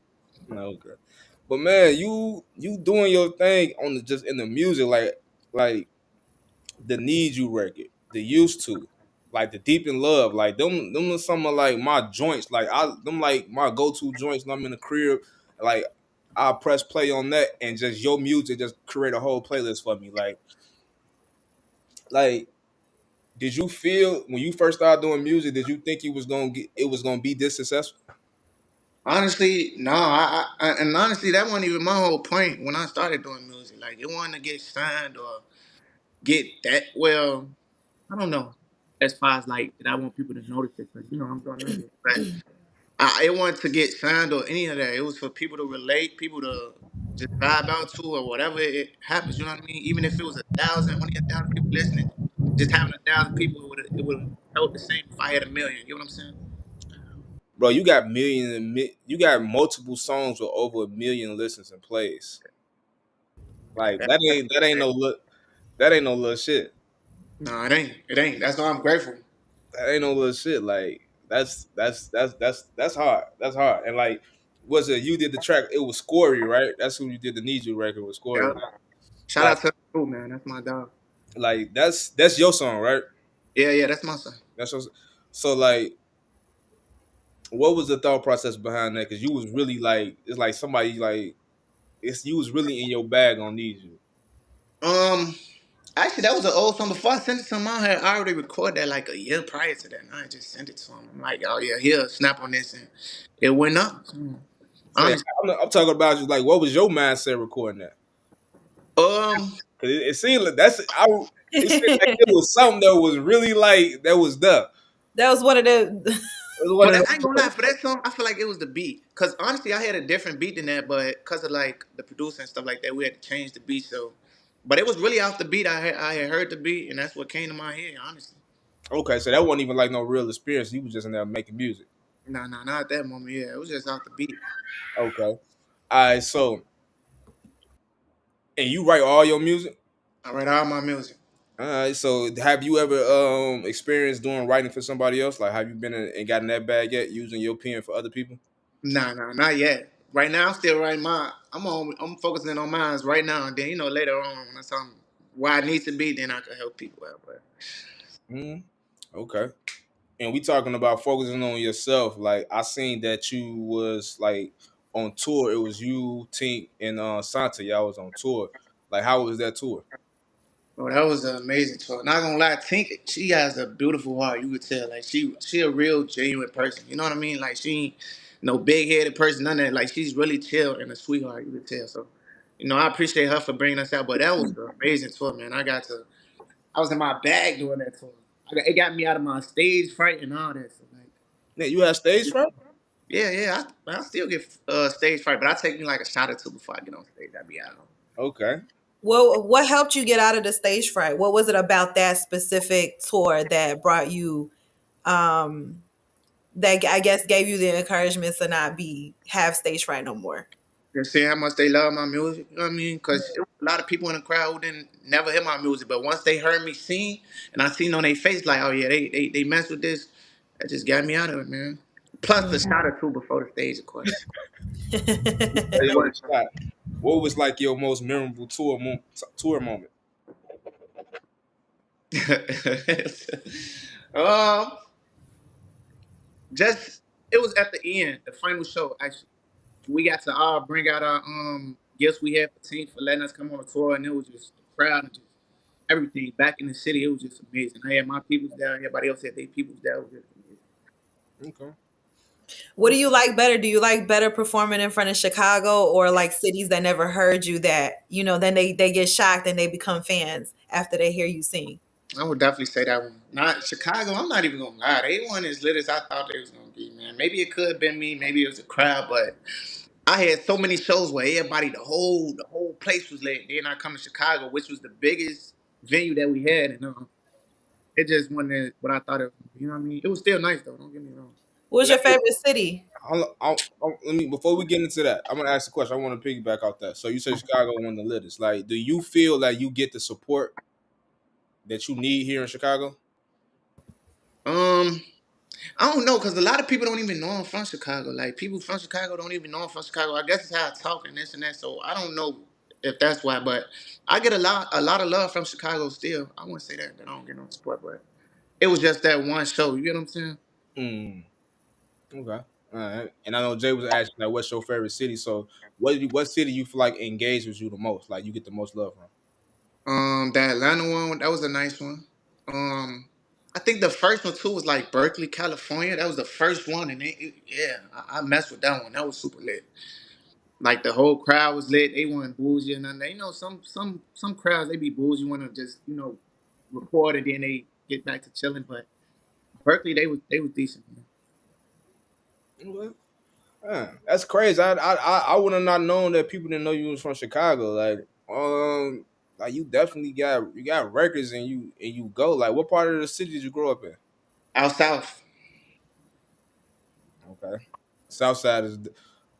No, okay. But man, you doing your thing on the just in the music, like the Need You record, the Used To, like the Deep in Love, like them are some of like my joints, them like my go to joints when I'm in the crib, like I press play on that and just your music just create a whole playlist for me, like did you feel when you first started doing music? Did you think it was gonna be this successful? Honestly, no. And honestly, that wasn't even my whole point when I started doing music. Like, it wasn't to get signed or get that. Well, I don't know. As far as like that, I want people to notice it. But you know, I'm doing music. But it wasn't to get signed or any of that. It was for people to relate, people to just vibe out to, or whatever it happens. You know what I mean? Even if it was 1,000, only 1,000 people listening, just having 1,000 people it would have felt the same if I had a million. You know what I'm saying? Bro, you got you got multiple songs with over 1 million listens and plays. Like That, that ain't no little shit. no, it ain't. It ain't. That's why I'm grateful. That ain't no little shit. Like that's hard. That's hard. And like, was it you did the track? It was Scory, right? That's who you did the Need You record with Scory. Yeah. Shout Like out to you, man. That's my dog. that's your song, right? Yeah, yeah, that's my son. That's your, so like, what was the thought process behind that? Because you was really like, it's like somebody like it's you was really in your bag on Need You. Um, Actually, that was an old song. Before I sent it to him, I already recorded that like a year prior to that. And I just sent it to him. I'm like, oh yeah, here, snap on this, and it went up. Say, Honestly, I'm talking about you. Like, what was your mindset recording that? um, Cause it seemed like it seemed like it was something that was really like that was the. That was one of the It was for one of that, I ain't gonna lie. those. For that song, I feel like it was the beat. Cause honestly, I had a different beat than that, but cause of like the producer and stuff like that, we had to change the beat. So, but it was really off the beat. I had heard the beat, and that's what came to my head. Honestly, Okay, so that wasn't even like no real experience. You was just in there making music. no, no, not at that moment. Yeah, it was just off the beat. Okay. All right. So, and you write all your music. I write all my music. All right. So, have you ever experienced doing writing for somebody else? Like, have you been in, and gotten that bad yet using your pen for other people? Nah, nah, not yet. Right now, I'm still writing mine. I'm focusing on mine right now. And then later on when I'm where I need to be, then I can help people out. But Mm, okay. And we talking about focusing on yourself. Like, I seen that you was like on tour. It was you, Tink, and Santa. Y'all was on tour. Like, how was that tour? bro, that was an amazing tour. Not gonna lie, Tink, she has a beautiful heart. You could tell, like she a real genuine person. You know what I mean? Like she ain't no big headed person, none of that. Like she's really chill and a sweetheart. You could tell. So, I appreciate her for bringing us out. But that was an amazing tour, man. I was in my bag doing that tour. It got me out of my stage fright and all that. So like. Yeah, you had stage fright? Yeah, yeah. I still get stage fright, but I take me like a shot or two before I get on stage. I be out. Okay. Well, what helped you get out of the stage fright? What was it about that specific tour that brought you um that I guess gave you the encouragement to not be have stage fright no more? Just seeing how much they love my music. You know what I mean? Because a lot of people in the crowd who didn't never hear my music, but once they heard me sing and I seen on their face like, oh yeah, they mess with this, that just got me out of it, man. Plus the shot or two before the stage, of course. Hey, yo, Scott, what was like your most memorable tour moment? um, just it was at the end, the final show. Actually, we got to all bring out our gifts we had for team for letting us come on the tour, and it was just the crowd and just everything back in the city. It was just amazing. I had my peoples there. Everybody else had their peoples there. It was just amazing. Okay. What do you like better? Do you like better performing in front of Chicago or like cities that never heard you that, then they get shocked and they become fans after they hear you sing? I would definitely say that one. Not Chicago. I'm not even gonna lie. They weren't as lit as I thought they was gonna be, man. Maybe it could have been me. Maybe it was a crowd, but I had so many shows where everybody, the whole place was lit. Then I come to Chicago, which was the biggest venue that we had, and it just wasn't what I thought it was. You know what I mean? It was still nice though. Don't get me wrong. What's your favorite city? Let me before we get into that, I'm gonna ask a question. I want to piggyback off that. So you said Chicago one of the latest. Like, do you feel like you get the support that you need here in Chicago? Um, I don't know because a lot of people don't even know I'm from Chicago. Like people from Chicago don't even know I'm from Chicago. I guess it's how I talk and this and that. So I don't know if that's why, but I get a lot of love from Chicago still. I wouldn't say that I don't get no support, but it was just that one show. You get what I'm saying? Mm, okay. All right. And I know Jay was asking like, what's your favorite city? So what city you feel like engages you the most? Like you get the most love from? That Atlanta one, that was a nice one. I think the first one too was like Berkeley, California. That was the first one, and yeah, I messed with that one. That was super lit. Like the whole crowd was lit. They weren't bougie and nothing. You know, some crowds they be bougie, want to just record and then they get back to chilling. But Berkeley, they was decent. Man. Okay. That's crazy. I would have not known that people didn't know you was from Chicago. Like you definitely got records and you go. Like what part of the city did you grow up in? Out south, Okay. Southside is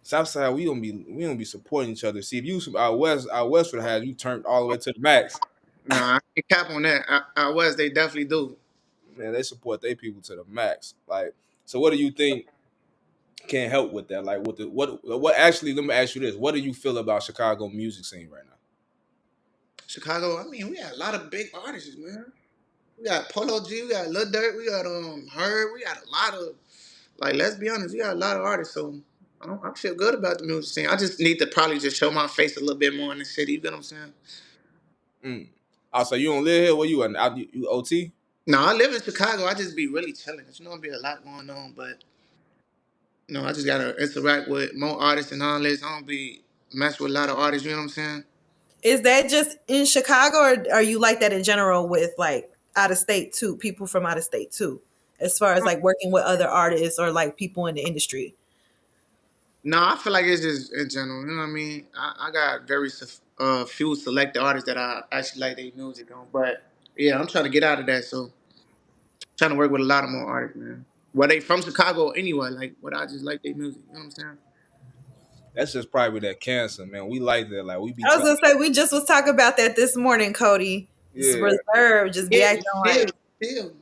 Southside. We don't be supporting each other. See, if you out west would have had you turned all the way to the max. nah, I can't cap on that. Out west, they definitely do. Man, they support their people to the max. Like, so what do you think can help with that? Like, what actually? Let me ask you this: what do you feel about Chicago music scene right now? Chicago, I mean, we got a lot of big artists, man. We got Polo G, we got Lil Durk, we got Herb, we got a lot of like. Let's be honest, we got a lot of artists. So I feel good about the music scene. I just need to probably just show my face a little bit more in the city. You get what I'm saying? Mm. Oh, so you don't live here? Where you at? You OT? No, I live in Chicago. I just be really chilling. You know, be a lot going on, but I just gotta interact with more artists and all this. I don't be mess with a lot of artists. You know what I'm saying? Is that just in Chicago or are you like that in general with like out of state too, people from out of state too, as far as like working with other artists or like people in the industry? No, I feel like it's just in general. You know what I mean? I got very few selected artists that I actually like their music on, but yeah, I'm trying to get out of that. So trying to work with a lot of more artists, man. Where they from Chicago anyway, like what I just like their music. You know what I'm saying? That's just probably that cancer, man. We like that. Like we be I was talking. gonna say we just was talking about that this morning, Cody. It's Yeah, reserved, just be Yeah, acting chill, like chill.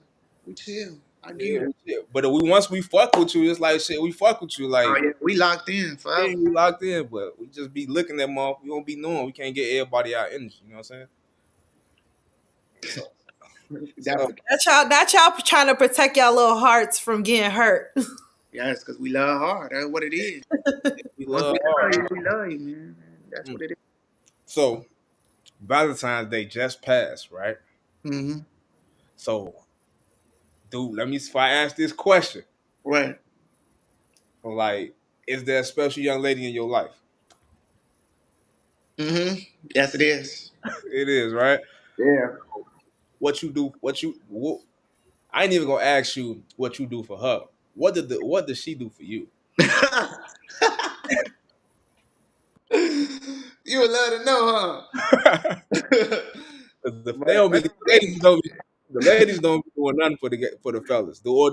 We chill. I give you yeah, that. yeah. But if once we fuck with you, it's like shit. We fuck with you, Oh like yeah, we locked in yeah, forever. we locked in. But we just be looking at mom. We don't be knowing. We can't get everybody out energy. You know what I'm saying? So, so Definitely. that y'all trying to protect y'all little hearts from getting hurt. Yes, because we love hard. That's what it is. we Once love we love hard. you, we love you, man. That's Mm. what it is. So Valentine's Day just passed, right? Mm-hmm. So, dude, let me. If I ask this question, Right. like, is there a special young lady in your life? Mm-hmm. Yes, it is. It is, right? Yeah. What you do? I ain't even gonna ask you what you do for her. What does she do for you? You would love to know, 'Cause huh? they don't be But the ladies don't be doing nothing for the fellas. Or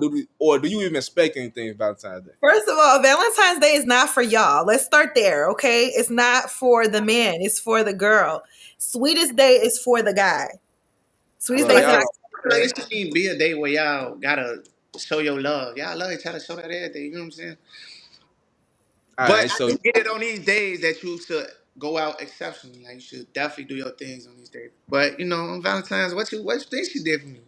do you even expect anything Valentine's Day? First of all, Valentine's Day is not for y'all. Let's start there, okay? It's not for the man, it's for the girl. Sweetest Day is for the guy. I Sweetest feel Day like is in y'all I don't. feel like October. it shouldn't even be a day where y'all gotta show your love. Y'all love each other, show that every day. You know what I'm saying? All But right, I so just get it on these days that you should go out exceptionally. Like you should definitely do your things on these days. But you know, on Valentine's, what you think she did for me?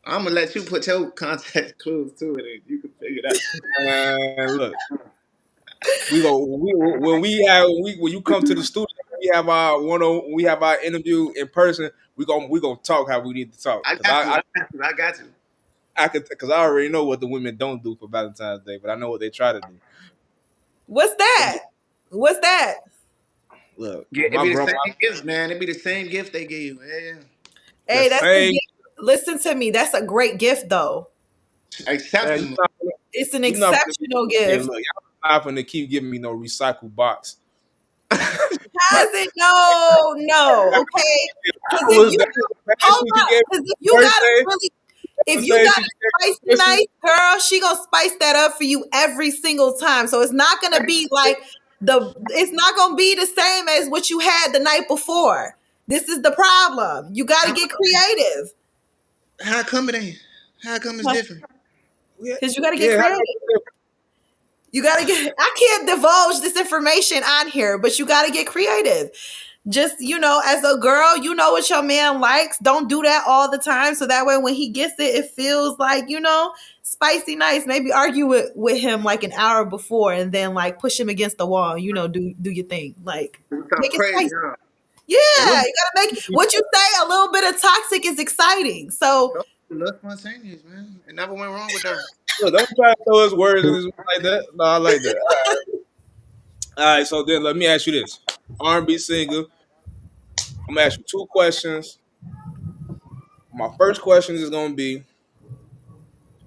I'm gonna let you put your contact clues to it, and you can figure it out. look, we go when you come to the studio, we have our interview in person. We gonna talk how we need to talk I because got you. I got you. I got you. I could because I already know what the women don't do for Valentine's Day, but I know what they try to do. What's that? What's that? Look, Yeah, it my be the grandma, same gift, man. It be the same gift they give you. Yeah, the Hey, that's a same gift. Listen to me. That's a great gift, though. yeah. man. Exceptional. It's an You not exceptional hey, gift. look, y'all not finna keep giving me no recycled box. How's it? No, no. Okay. Because That if was you the best hold thing she up, gave because me if you for got it birthday. really, if The you thing got she it gave me spicy for Christmas. nice, girl, she gonna spice that up for you every single time. So it's not gonna be like it's not gonna be the same as what you had the night before. This is the problem. You got to How, get creative. how come it ain't? How come it's different? Yeah, Because you got to get yeah. creative. You got to get, I can't divulge this information on here, but you got to get creative. Just, as a girl, you know what your man likes. Don't do that all the time. So that way, when he gets it, it feels like, spicy nice. Maybe argue with him like an hour before and then like push him against the wall, do your thing. Like, Do something make it crazy, spicy. huh? And Yeah, women, you gotta make what you say a little bit of toxic is exciting. So Told you, look spontaneous, man. It never went wrong with them. look, don't try to throw us words in this like that. No, I like that. All right, so then let me ask you this: R&B singer. I'm gonna ask you two questions. My first question is gonna be: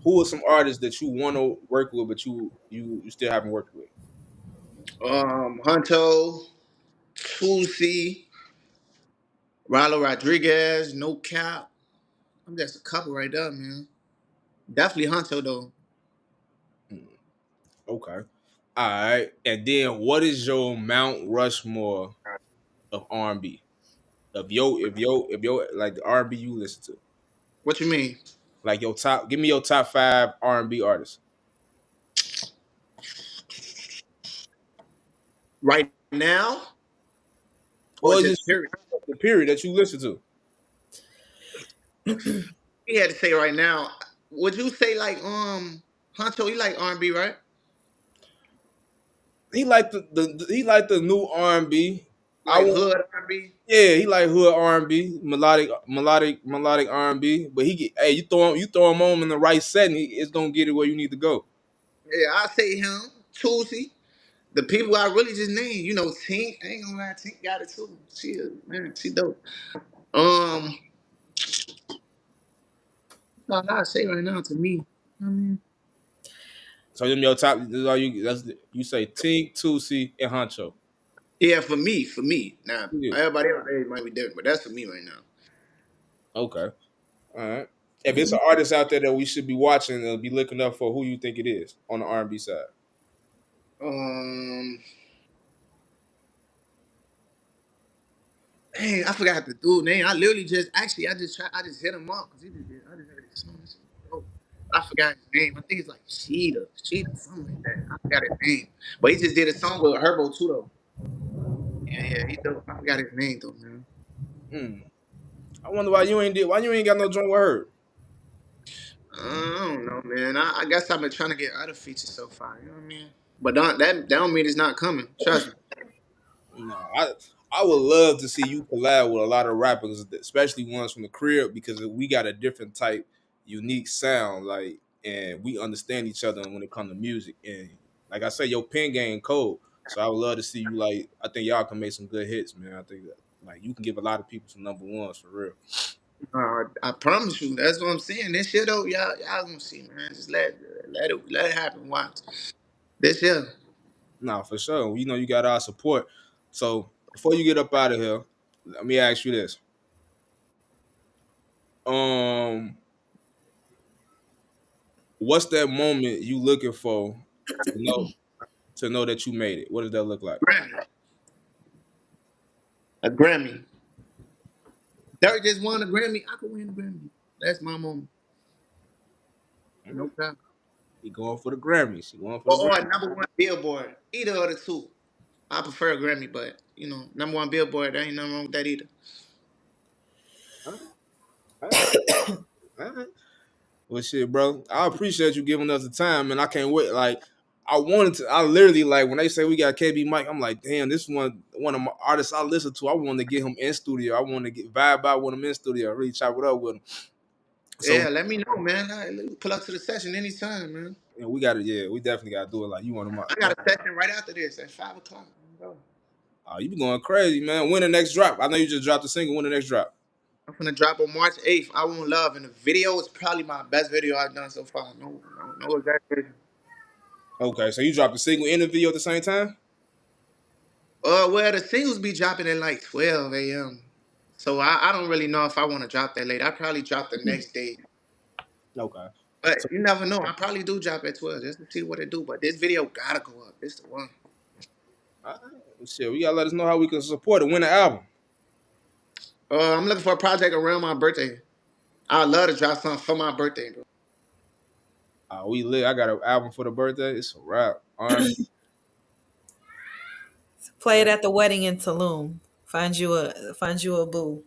who are some artists that you want to work with, but you still haven't worked with? Hunto, Tusi, Ralo Rodriguez, No Cap. I'm just a couple right there, man. Definitely Hunto though. Hmm, okay. All right. And then what is your Mount Rushmore of R&B? Of your like the R&B you listen to? What you mean? Like your top, give me your top five R&B artists. Right now or Or just just period? the period that you listen to. He had to say right now. Would you say like Hunto? You like R&B, right? He like he like the new R&B. You I like want hood R&B? yeah, he like hood R&B, melodic R&B. But he get hey, you throw him on in the right setting, it's gonna get it where you need to go. Yeah, I say him. Tusi. The people I really just named, Tink. I ain't gonna lie, Tink got it too. Man, she dope. Um, that's all I say right now to me. I mean, So them your top. You say Tink, Tusi, and Honcho. yeah, for me. Now Yeah. everybody else age might be different, but that's for me right now. Okay. All right. If it's an artist out there that we should be watching and be looking up for, who you think it is on the R&B side? Um, Dang, I forgot the dude name. I literally just actually I just hit him up because he just did. I just heard his song. This shit was dope. I forgot his name. I think it's like Sheeta, something like that. I forgot his name, but he just did a song with Herbo too though. Yeah, he dope. I forgot his name though, man. Hmm. I wonder why you ain't got no joint with her. I don't know, man. I guess I've been trying to get other features so far. You know what I mean? But that don't mean it's not coming. Trust me. No, I would love to see you collab with a lot of rappers, especially ones from the crib, because we got a different type, unique sound, like, and we understand each other when it comes to music. And like I said, your pen game cold, so I would love to see you. Like, I think y'all can make some good hits, man. I think that like you can give a lot of people some number ones for real. I promise you. That's what I'm saying. This shit though, y'all gonna see, man. Just let it happen. Watch. this year. Nah, for sure. You know, you got our support. So before you get up out of here, let me ask you this. Um, what's that moment you looking for to know that you made it? What does that look like? Grammy. A Grammy. Derek just won a Grammy. I could win a Grammy. That's my moment. No problem. He going for the Grammys. He going for the Or Grammys. a number one Billboard. Either of the two. I prefer a Grammy, but number one Billboard, there ain't nothing wrong with that either. All right. All right. Well, shit, bro. I appreciate you giving us the time, and I can't wait. Like, I literally, like, when they say we got KB Mike, I'm like, damn, this one of my artists I listen to. I want to get him in studio. I want to get vibe out with him in studio. Really chop it up with him. So, Yeah, let me know, man. Pull up to the session anytime, man. we got to, yeah, we definitely got to do it. Like, you want him I got a session right after this at 5 o'clock. Bro. Oh, you be going crazy, man. When the next drop? I know you just dropped a single. When the next drop? I'm gonna drop on March 8th. I Won't Love, and the video is probably my best video I've done so far. No exaggeration. Okay, so you dropped a single and a video at the same time? Well, the singles be dropping at like 12 a.m. So I don't really know if I want to drop that late. I probably drop the next day. Okay. But So, you never know. I probably do drop at 12 just to see what it do. But this video gotta go up. This the one. all right. Shit, we gotta let us know how we can support it. Win the album. I'm looking for a project around my birthday. I'd love to drop something for my birthday, bro. We lit. I got an album for the birthday. It's a wrap. R&B. Play it at the wedding in Tulum. Find you a boo.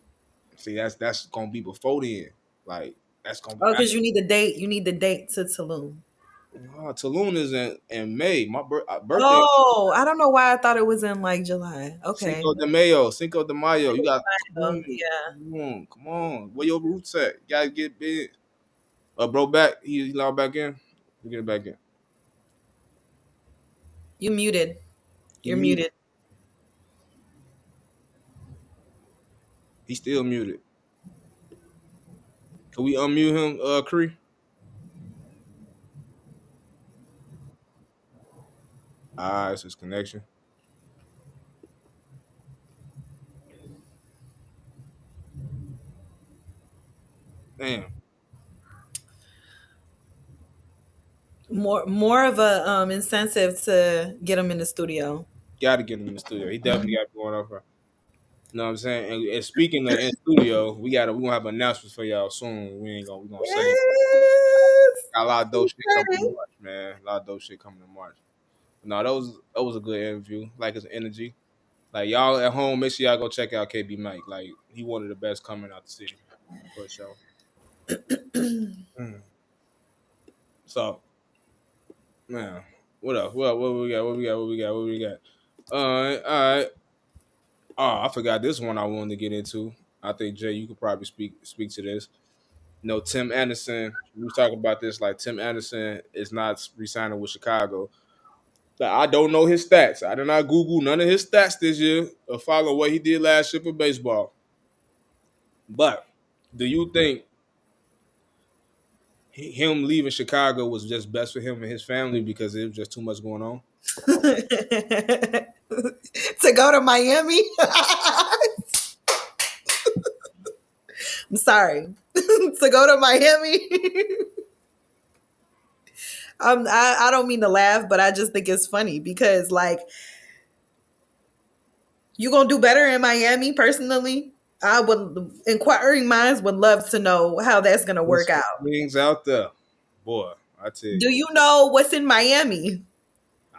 See, that's gonna be before then. Like that's gonna be. Oh, because you need the date. You need the date to Tulum. Tulum is in May. My birthday. Oh, I don't know why I thought it was in like July. Okay. Cinco de Mayo. Cinco de Mayo. You got. Oh, yeah. Come on. Come on. Where your roots at? You gotta get big. Bro, back. He allowed back in. We get it back in. You muted. He You're muted. muted. He's still muted. Can we unmute him, Cree? It's his connection. Damn. More of a incentive to get him in the studio. Got to get him in the studio. He definitely got going on for. You know what I'm saying? And speaking of in studio, we gonna have announcements for y'all soon. We gonna say it. Yes. Got a lot of dope shit coming in Exciting. March, man. A lot of dope shit coming in March. No, that was a good interview. Like his energy. Like y'all at home, make sure y'all go check out KB Mike. Like he one of the best coming out the city for sure. Mm. So, man, what else? What we got? What we got? What we got? What we got? All right. Oh, I forgot this one I wanted to get into. I think Jay, you could probably speak to this. You know, Tim Anderson. We was talking about this. Like Tim Anderson is not re-signing with Chicago. Like, I don't know his stats. I did not Google none of his stats this year or follow what he did last year for baseball. But do you think him leaving Chicago was just best for him and his family because it was just too much going on? To go to Miami. I'm sorry. To go to Miami. I don't mean to laugh, but I just think it's funny because like you gonna do better in Miami personally. I would inquiring minds would love to know how that's gonna work There's out. things out there, boy. I tell you, Do you know what's in Miami?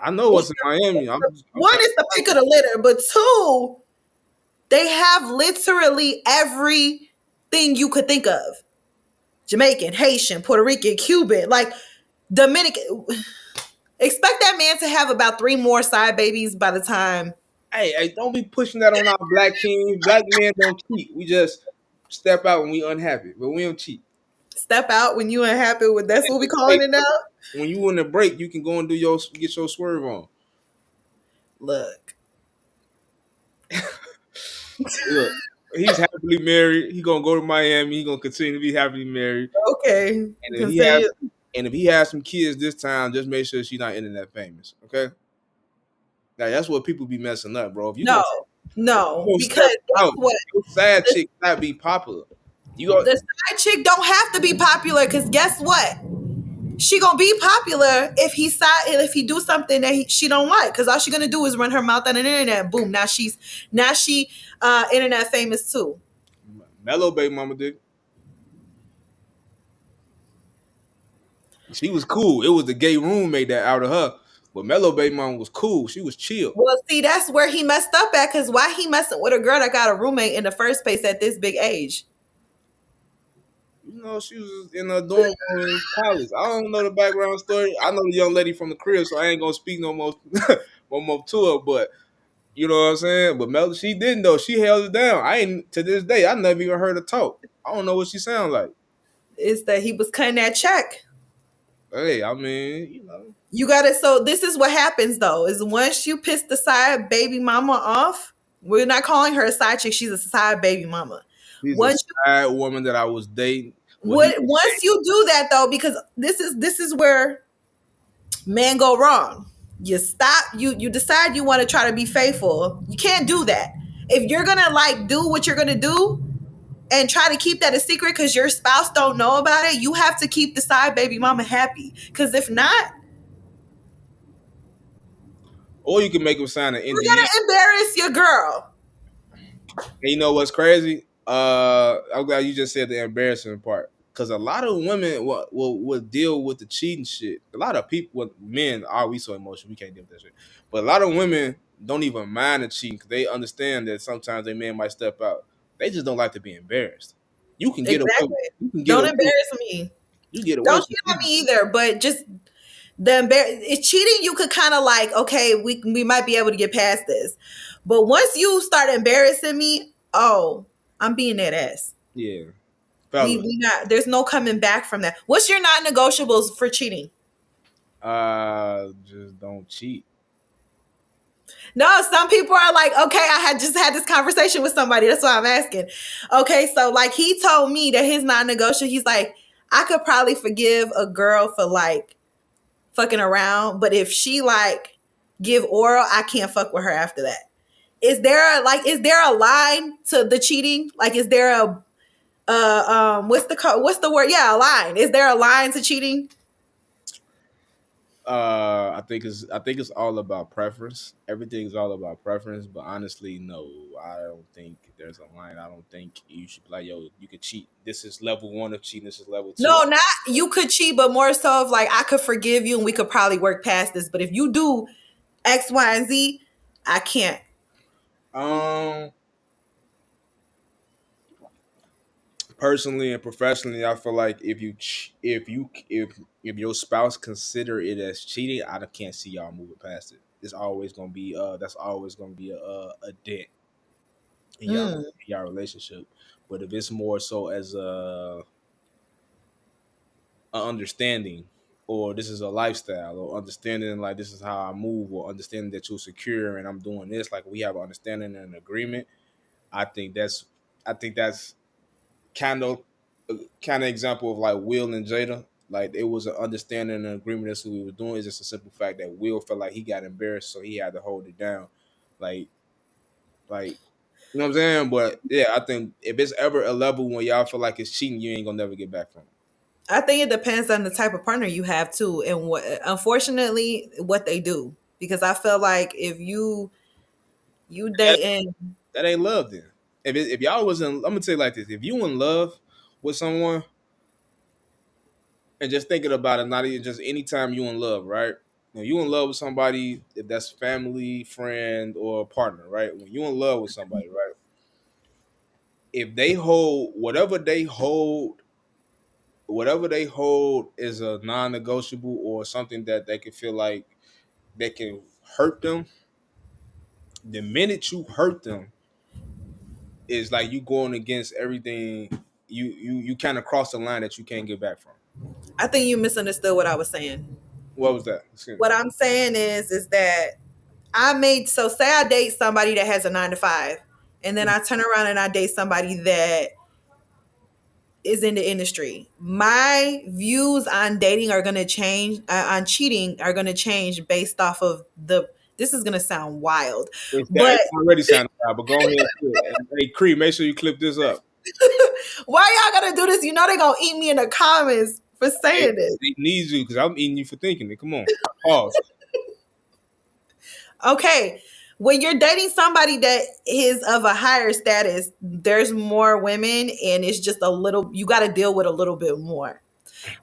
I know what's in Miami. I'm One is the pick of the litter, but two, they have literally everything you could think of. Jamaican, Haitian, Puerto Rican, Cuban, like Dominican. Expect that man to have about 3 more side babies by the time. Hey, don't be pushing that on our black kings. Black men don't cheat. We just step out when we unhappy, but we don't cheat. Step out when you unhappy with that's what we calling it now. When you in a break, you can go and get your swerve on. Look. Look, he's happily married. He gonna go to Miami. He gonna continue to be happily married. Okay. And And if he has some kids this time, just make sure she's not internet famous. Okay. Now that's what people be messing up, bro. If you No, gonna, no, step because guess out, what? your side The, chick not be popular. You go. the side chick don't have to be popular because guess what? She gonna be popular if he do something that she don't like because all she gonna do is run her mouth on the internet. Boom! Now she internet famous too. Mellow baby mama did. She was cool. It was the gay roommate that out of her. But Mellow baby mama was cool. She was chill. Well, see, that's where he messed up at because why he messing with a girl that got a roommate in the first place at this big age? You know, she was in a dorm room in college. I don't know the background story. I know the young lady from the crib, so I ain't gonna speak no more, no more to her. But you know what I'm saying? But Mel, she didn't though. She held it down. I ain't to this day. I never even heard her talk. I don't know what she sound like. Is that he was cutting that check. Hey, I mean, you know, You gotta, so this is what happens though, is once you piss the side baby mama off, we're not calling her a side chick, she's a side baby mama. she's a Once side woman that I was dating. once you do that though, because this is where men go wrong. You stop, you decide you want to try to be faithful. You can't do that. If you're gonna like do what you're gonna do and try to keep that a secret because your spouse don't know about it, you have to keep the side baby mama happy. Because if not, Or you can make them sign an you're NDA. gonna embarrass your girl. And you know what's crazy? I'm glad you just said the embarrassing part. Because a lot of women will deal with the cheating shit. A lot of people, men, are we so emotional? We can't deal with that shit. But a lot of women don't even mind the cheating because they understand that sometimes their man might step out. They just don't like to be embarrassed. You can get Exactly. away. You can get Don't away. embarrass me. You get away. Don't cheat on me either. But just it's cheating. You could kind of like, okay, we might be able to get past this. But once you start embarrassing me, oh, I'm being that ass. Yeah, We fellas. not. There's no coming back from that. What's your non-negotiables for cheating? Just don't cheat. No, some people are like, okay, I had just had this conversation with somebody. That's why I'm asking. Okay, so like he told me that his non-negotiable, he's like, I could probably forgive a girl for like fucking around, but if she like give oral, I can't fuck with her after that. Is there a line to the cheating? Like, is there a what's the word? Yeah, a line. Is there a line to cheating? I think it's all about preference. Everything is all about preference, but honestly, no, I don't think there's a line. I don't think you should be like, yo, you could cheat. This is level one of cheating. This is level two. No, not you could cheat, but more so of like I could forgive you and we could probably work past this. But if you do X, Y, and Z, I can't. Um, Personally and professionally, I feel like if your spouse consider it as cheating, I can't see y'all moving past it. It's always gonna be that's always gonna be a dent in Mm. y'all relationship. But if it's more so as a understanding, or this is a lifestyle, or understanding like this is how I move, or understanding that you're secure and I'm doing this, like we have an understanding and an agreement. I think that's I think that's kind of kind of example of like Will and Jada. Like it was an understanding and an agreement that's what we were doing. It's just a simple fact that Will felt like he got embarrassed, so he had to hold it down. Like like you know what I'm saying? But yeah, I think if it's ever a level when y'all feel like it's cheating, you ain't gonna never get back from it. I think it depends on the type of partner you have too, and what unfortunately what they do. Because I feel like if you That, dating, that ain't love then. If y'all was in, I'm gonna tell you like this: if you in love with someone, and just thinking about it, not even just anytime you in love, right? When you in love with somebody, if that's family, friend, or partner, right? When you in love with somebody, right? If they hold whatever they hold is a non-negotiable or something that they can feel like they can hurt them. The minute you hurt them, is like you going against everything. You kind of cross the line that you can't get back from. I think you misunderstood what I was saying. What was that? Excuse me. What I'm saying is that say I date somebody that has a 9 to 5, and then I turn around and I date somebody that is in the industry. My views on dating are going to change, on cheating are going to change based off of this is going to sound wild, but It's already sounding bad, but go ahead. And, hey, Cree, make sure you clip this up. why y'all going to do this? You know they're going to eat me in the comments for saying this. They need you because I'm eating you for thinking it. Come on. Pause. Okay. When you're dating somebody that is of a higher status, there's more women and it's just a little, you got to deal with a little bit more.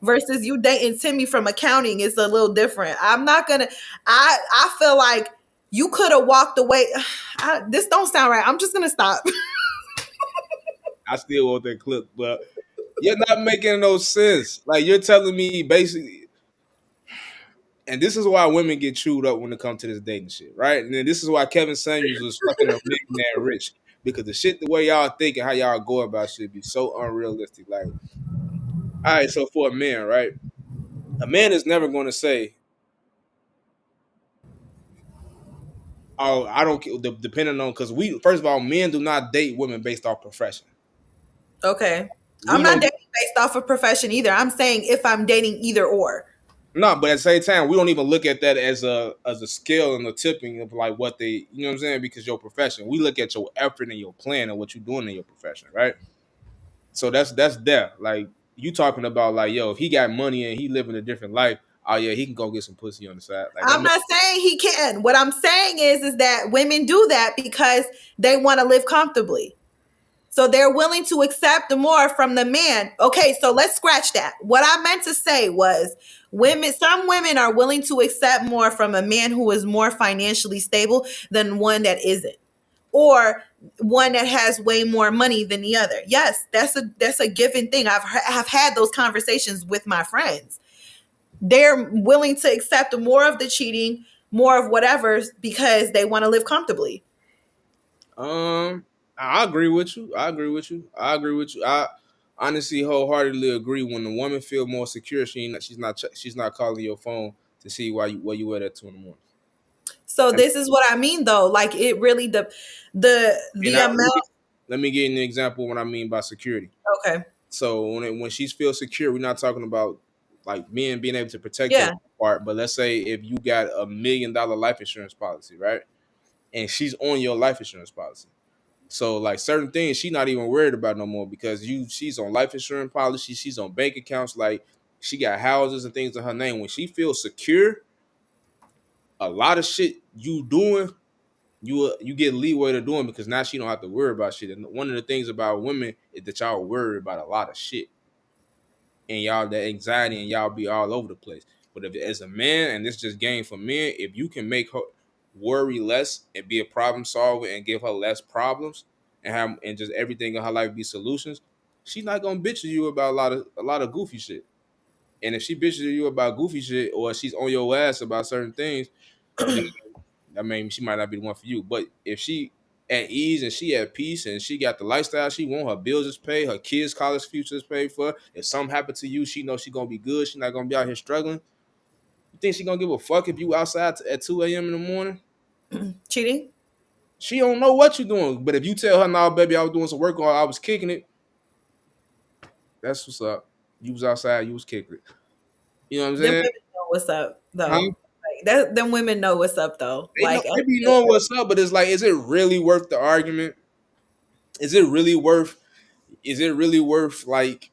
Versus you dating Timmy from accounting, it's a little different. I'm not gonna. I feel like you could have walked away. This don't sound right. I'm just gonna stop. I still want that clip, but you're not making no sense. Like you're telling me basically, and this is why women get chewed up when it comes to this dating shit, right? And then this is why Kevin Samuels was fucking a millionaire rich because the shit, the way y'all think and how y'all go about shit be so unrealistic. Like, all right, so for a man, right? A man is never going to say, "Oh, I don't," depending on because we first of all, men do not date women based off profession. Okay, I'm We not don't. dating based off of profession either. I'm saying if I'm dating either or. No, but at the same time, we don't even look at that as a skill and a tipping of like what they, you know what I'm saying? Because your profession, we look at your effort and your plan and what you're doing in your profession, right? So that's there. Like you talking about like, yo, if he got money and he living a different life, oh yeah, he can go get some pussy on the side. Like that I'm not saying he can. What I'm saying is that women do that because they want to live comfortably. So they're willing to accept more from the man. Okay, so let's scratch that. What I meant to say was some women are willing to accept more from a man who is more financially stable than one that isn't. Or one that has way more money than the other. Yes, that's a given thing. I've had those conversations with my friends. They're willing to accept more of the cheating, more of whatever because they want to live comfortably. I agree with you. I agree with you. I agree with you. I honestly wholeheartedly agree. When the woman feel more secure, she's not calling your phone to see where you at 2 in the morning. So this is what I mean though. Like it really the amount. Let me give you an example of what I mean by security. Okay. So when she feels secure, we're not talking about like men being able to protect Yeah. her part. But let's say if you got $1 million life insurance policy, right? And she's on your life insurance policy. So like certain things she's not even worried about no more because she's on life insurance policy, she's on bank accounts, like she got houses and things in her name. When she feels secure, a lot of shit you doing, you get leeway to doing because now she don't have to worry about shit. And one of the things about women is that y'all worry about a lot of shit. And y'all that anxiety and y'all be all over the place. But if as a man, and this just game for men, if you can make her worry less and be a problem solver and give her less problems and just everything in her life be solutions, she's not gonna bitch to you about a lot of goofy shit. And if she bitches to you about goofy shit or she's on your ass about certain things, then I mean she might not be the one for you. But if she at ease and she at peace and she got the lifestyle she want, her bills is paid, her kids' college future is paid for. If something happened to you, she knows she gonna be good. She not gonna be out here struggling. You think she gonna give a fuck if you outside at 2 a.m. in the morning? Cheating? She don't know what you're doing. But if you tell her, "Nah, baby, I was doing some work or I was kicking it," that's what's up. You was outside, you was kicking it. You know what I'm Them saying? women know what's up though. Huh? Them women know what's up though. They be knowing what's up, but it's like, is it really worth the argument? Is it really worth? Is it really worth like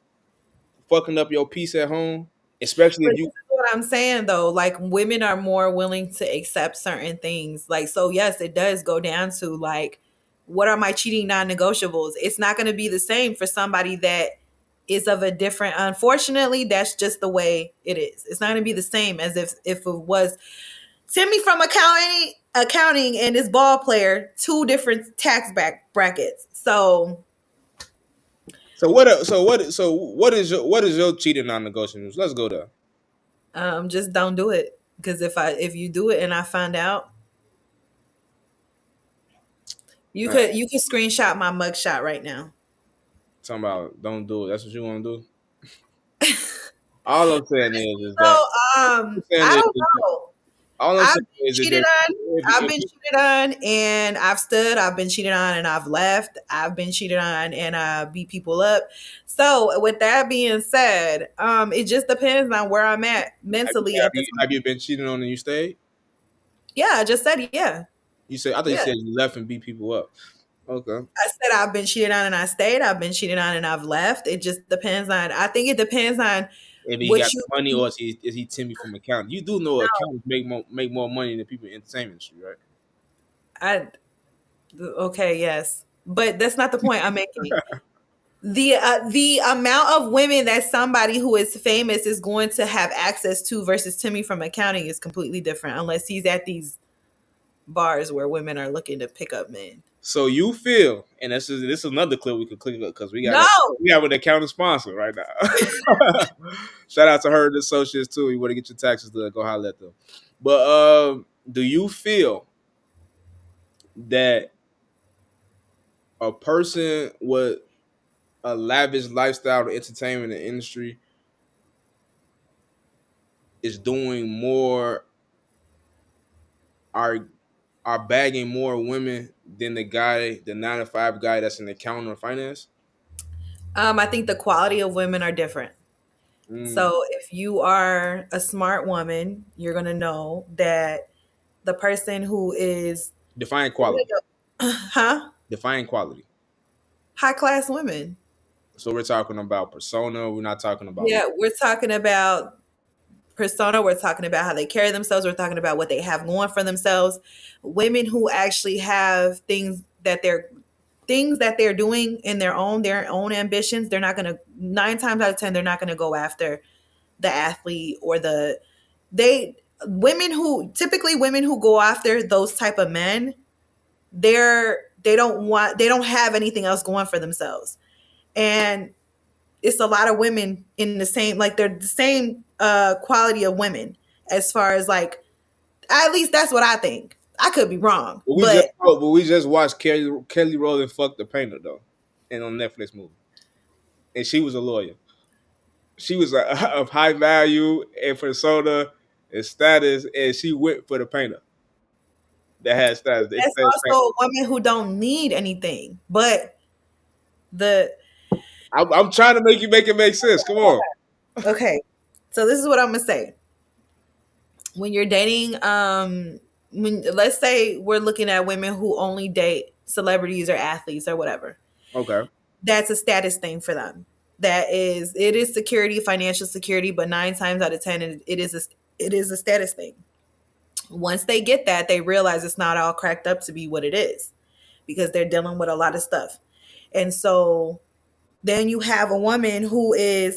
fucking up your peace at home? Especially if This you. is what I'm saying though. Like women are more willing to accept certain things. Like so, yes, it does go down to like, what are my cheating non-negotiables? It's not going to be the same for somebody that is of a different. Unfortunately, that's just the way it is. It's not going to be the same as if it was Timmy from accounting and this ball player, two different tax brackets. So What is your cheating non-negotiables? Let's go there. just don't do it because if you do it and I find out, you could screenshot my mugshot right now. Talking about don't do it. That's what you want to do. All I'm saying is So that I don't know. All I'm I've saying been is that cheated on. I've if been cheated on and I've stood. I've been cheated on and I've left. I've been cheated on and I beat people up. So with that being said, it just depends on where I'm at mentally at the have time. you been cheated on and you stayed? Yeah, I just said yeah. You said I thought you Yeah. said you left and beat people up. Okay. I said I've been cheated on and I stayed. I've been cheated on and I've left. It just depends on I think it depends on If he got what the you money or is he Timmy from accounting? You do know accountants make more money than people in the entertainment industry, right? I okay, yes. But that's not the point I'm making. The amount of women that somebody who is famous is going to have access to versus Timmy from accounting is completely different unless he's at these bars where women are looking to pick up men. So you feel, and this is another clip we could click up because No. we have an accounting sponsor right now. Shout out to her and associates too. You want to get your taxes done, go holler at them. But do you feel that a person with a lavish lifestyle to entertainment and industry is doing more are bagging more women than the 9 to 5 guy that's in accounting or finance? I think the quality of women are different. Mm. So if you are a smart woman, you're gonna know that the person who is Define quality. huh? Define quality. High class women. So we're talking about persona. We're not talking about. Yeah, we're talking about persona. We're talking about how they carry themselves. We're talking about what they have going for themselves. Women who actually have things that they're doing in their own ambitions. They're not gonna 9 times out of 10 they're not gonna go after the athlete or they women who go after those type of men. They don't have anything else going for themselves, and it's a lot of women in the same like they're the same quality of women as far as like at least that's what I think. I could be wrong, but But we just watched Kelly Rowland fuck the painter though, and on Netflix movie, and she was a lawyer. She was of high value and persona and status, and she went for the painter that had status. that's also a woman who don't need anything. But the I'm trying to make it make sense. Come on. okay, so this is what I'm gonna say. When you're dating, when let's say we're looking at women who only date celebrities or athletes or whatever, Okay. that's a status thing for them. It is security, financial security, but 9 times out of 10, it is a status thing. Once they get that, they realize it's not all cracked up to be what it is because they're dealing with a lot of stuff. And so then you have a woman who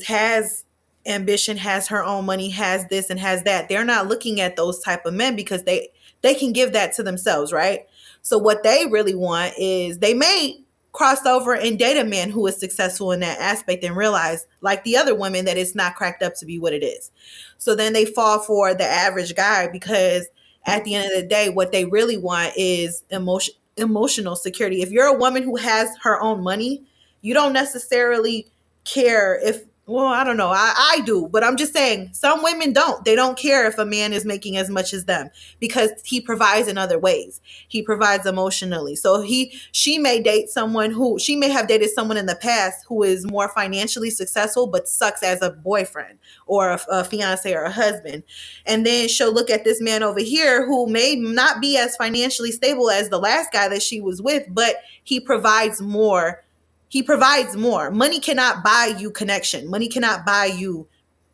has ambition, has her own money, has this and has that. They're not looking at those type of men because they can give that to themselves, right? So what they really want is they may cross over and date a man who is successful in that aspect and realize, like the other women, that it's not cracked up to be what it is. So then they fall for the average guy because at the end of the day, what they really want is emotional security. If you're a woman who has her own money, you don't necessarily care if, well, I don't know. I do, but I'm just saying some women don't. They don't care if a man is making as much as them because he provides in other ways. He provides emotionally. So she may date someone who she may have dated someone in the past who is more financially successful but sucks as a boyfriend or a fiance or a husband. And then she'll look at this man over here who may not be as financially stable as the last guy that she was with, but he provides more. He provides more. Money cannot buy you connection. Money cannot buy you,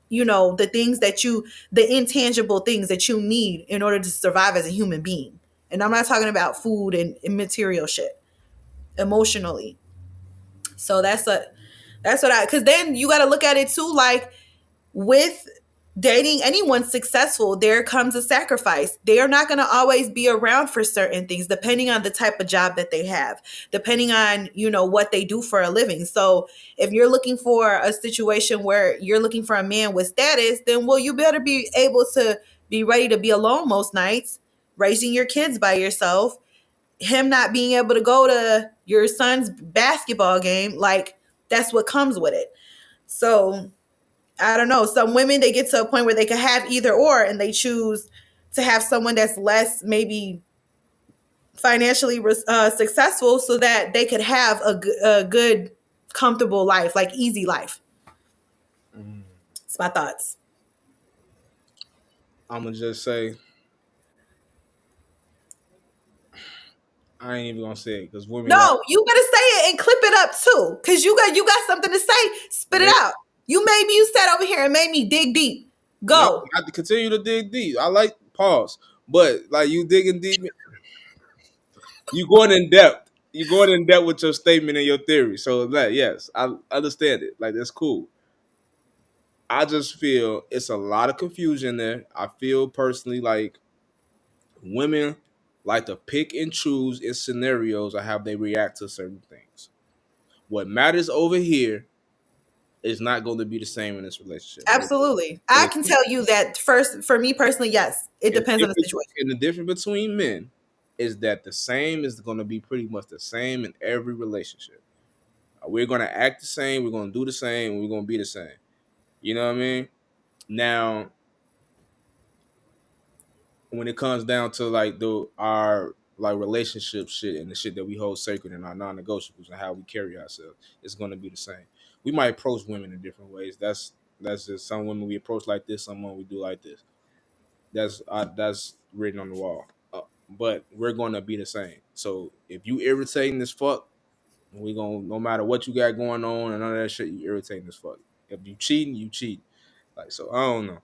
the things the intangible things that you need in order to survive as a human being. And I'm not talking about food and material shit. Emotionally. So because then you got to look at it too, like with dating anyone successful, there comes a sacrifice. They are not going to always be around for certain things, depending on the type of job that they have, depending on, what they do for a living. So if you're looking for a situation where you're looking for a man with status, then, well, you better be able to be ready to be alone most nights, raising your kids by yourself, him not being able to go to your son's basketball game. Like, that's what comes with it. So I don't know. Some women, they get to a point where they can have either or and they choose to have someone that's less maybe financially successful so that they could have a good, comfortable life, like easy life. It's my thoughts. I'm gonna just say I ain't even gonna say it because women got No, you better say it and clip it up too, because you got something to say. Spit it they, out. You sat over here and made me dig deep. no. Go. I have to continue to dig deep. I like pause, but like you digging deep, you going in depth. You going in depth with your statement and your theory. So like, yes, I understand it. Like that's cool. I just feel it's a lot of confusion there. I feel personally like women like to pick and choose in scenarios of how they react to certain things. What matters over here is not going to be the same in this relationship. Absolutely. And I can tell you that first, for me personally, yes, it depends on the situation. the difference between men is that the same is going to be pretty much the same in every relationship. We're going to act the same. We're going to do the same. We're going to be the same. You know what I mean? Now, when it comes down to like our like relationship shit and the shit that we hold sacred and our non-negotiables and how we carry ourselves, it's going to be the same. We might approach women in different ways. That's just some women we approach like this, some women we do like this. That's written on the wall. But we're going to be the same. So if you irritating as fuck, we gonna no matter what you got going on and none of that shit, you irritating as fuck. If you cheating, you cheat. Like so, I don't know.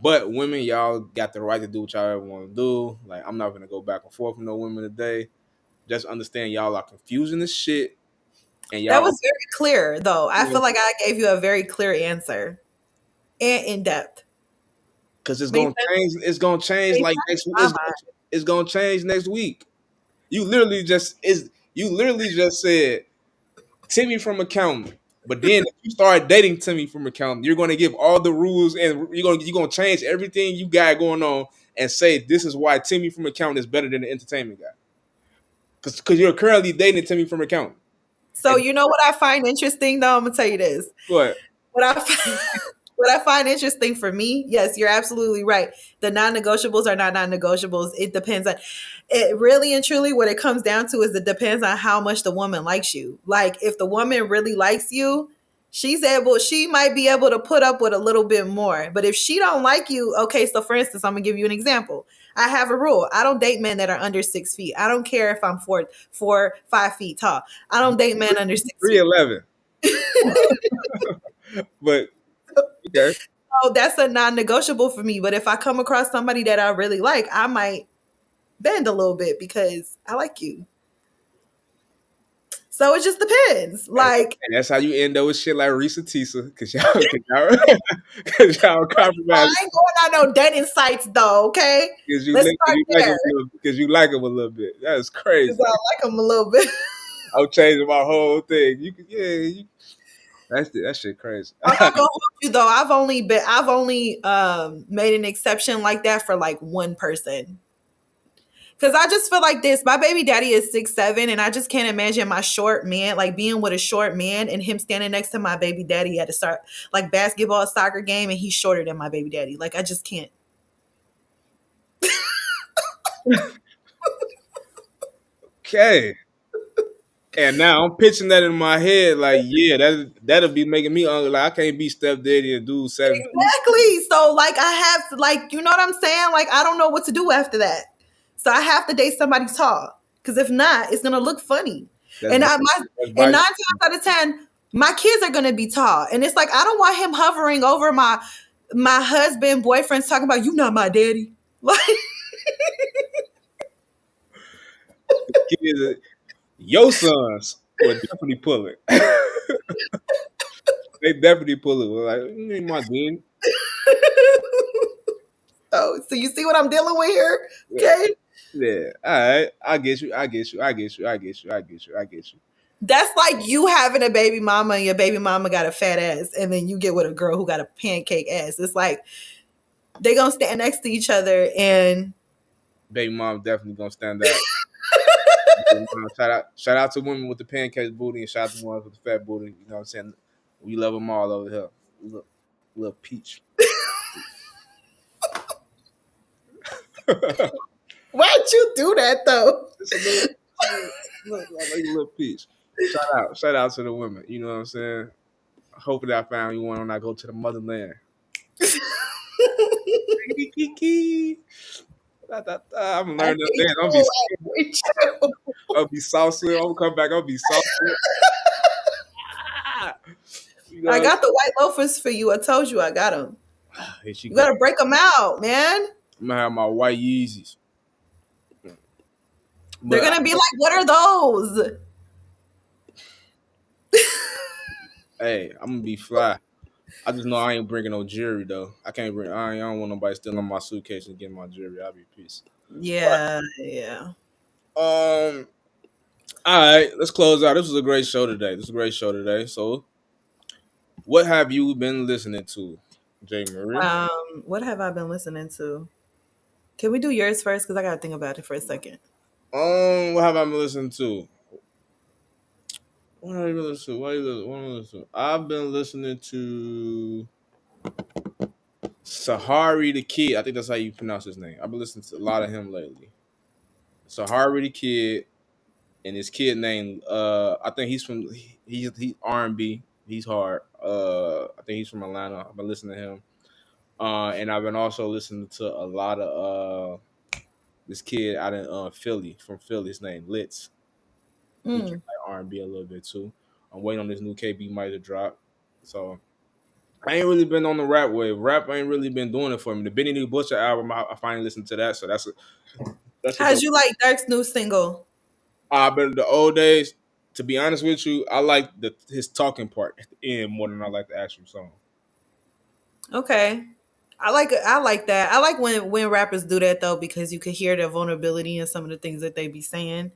But women, y'all got the right to do what y'all ever want to do. Like I'm not gonna go back and forth with no women today. Just understand y'all are confusing the shit, and That y'all was very clear, though. I feel like I gave you a very clear answer and in depth. because it's Made gonna sense? change. It's gonna change Made like sense next. in my mind. It's gonna change next week. You literally just is. You literally just said Timmy from accounting. But then if you start dating Timmy from accounting, you're gonna give all the rules and you're gonna change everything you got going on and say this is why Timmy from accounting is better than the entertainment guy. Because you're currently dating Timmy from accounting. So And you know what I find interesting, though? I'm gonna tell you this. what? What I what I find interesting for me, yes, you're absolutely right. The non-negotiables are not non-negotiables. It depends on it really and truly what it comes down to is it depends on how much the woman likes you. Like if the woman really likes you, she might be able to put up with a little bit more. But if she don't like you, okay, so for instance, I'm gonna give you an example. I have a rule. I don't date men that are under 6 feet. I don't care if I'm 5 feet tall. I don't date men under 6 feet. 311. But okay. So that's a non-negotiable for me. But if I come across somebody that I really like, I might bend a little bit because I like you. So it just depends. Like And that's how you end up with shit like Reese and Tisa, cause y'all compromise I ain't going on no dating sites though. Okay, because you let's like start you like there him because you like him a little bit. That's because crazy. I like them a little bit. I'm changing my whole thing. You could, yeah, that shit crazy. I'm not gonna hold you though. I've only made an exception like that for like one person. Cause I just feel like this. My baby daddy is 6'7", and I just can't imagine my short man, like being with a short man and him standing next to my baby daddy at a start like basketball, soccer game, and he's shorter than my baby daddy. Like I just can't. Okay. And now I'm pitching that in my head, like, yeah, that'll be making me like I can't be stepdaddy and do 7 feet. Exactly. So like I have to like you know what I'm saying? Like I don't know what to do after that. So I have to date somebody tall. Cause if not, it's gonna look funny. That's And by, I my that's and by 9 times out of 10, my kids are gonna be tall. And it's like I don't want him hovering over my husband, boyfriends talking about you not my daddy. Like kids. Your sons will definitely pull it. They definitely pull it. We're like, you ain't my dean. so you see what I'm dealing with here? Okay. Yeah. All right. I get you. I get you. I get you. I get you. I get you. I get you. That's like you having a baby mama and your baby mama got a fat ass, and then you get with a girl who got a pancake ass. It's like they gonna stand next to each other and Baby mom definitely gonna stand out. Shout out to women with the pancake booty and shout out to ones with the fat booty. You know what I'm saying? We love them all over here. We love peach. Why'd you do that though? Just a little, like a little peach. Shout out to the women. You know what I'm saying? Hopefully, I found you one when I go to the motherland. Kiki. I'm I learning that hate dance. you. I hate you. I'll be salsa. I'm gonna come back. I'll be salsa. Ah! You I know, got the white loafers for you. I told you I got them. here she You go. gotta break them out, man. I'm gonna have my white Yeezys. They're But gonna be like, what are those? hey, I'm gonna be fly. I just know I ain't bringing no jewelry though. I can't bring. I don't want nobody stealing my suitcase and getting my jewelry. I'll be peace. Yeah, yeah. All right, let's close out. This was a great show today. So, what have you been listening to, Jay Marie? What have I been listening to? Can we do yours first? Because I gotta think about it for a second. What have I been listening to? What have you been listening to? What have I listening to? I've been listening to Sahari the Kid. I think that's how you pronounce his name. I've been listening to a lot of him lately. Sahari the Kid and his kid named I think he's R&B. He's hard. I think he's from Atlanta. I've been listening to him. And I've been also listening to a lot of this kid out in Philly, from Philly. His name Litz. He can Mm. like R&B a little bit too. I'm waiting on this new KB might to drop. So I ain't really been on the rap wave. Rap ain't really been doing it for me. The Benny the Butcher album, I finally listened to that. So that's a How'd dope. you like Dirk's new single? But the old days, to be honest with you, I like his talking part at the end more than I like the actual song. Okay. I like that. I like when rappers do that though because you could hear their vulnerability in some of the things that they be saying.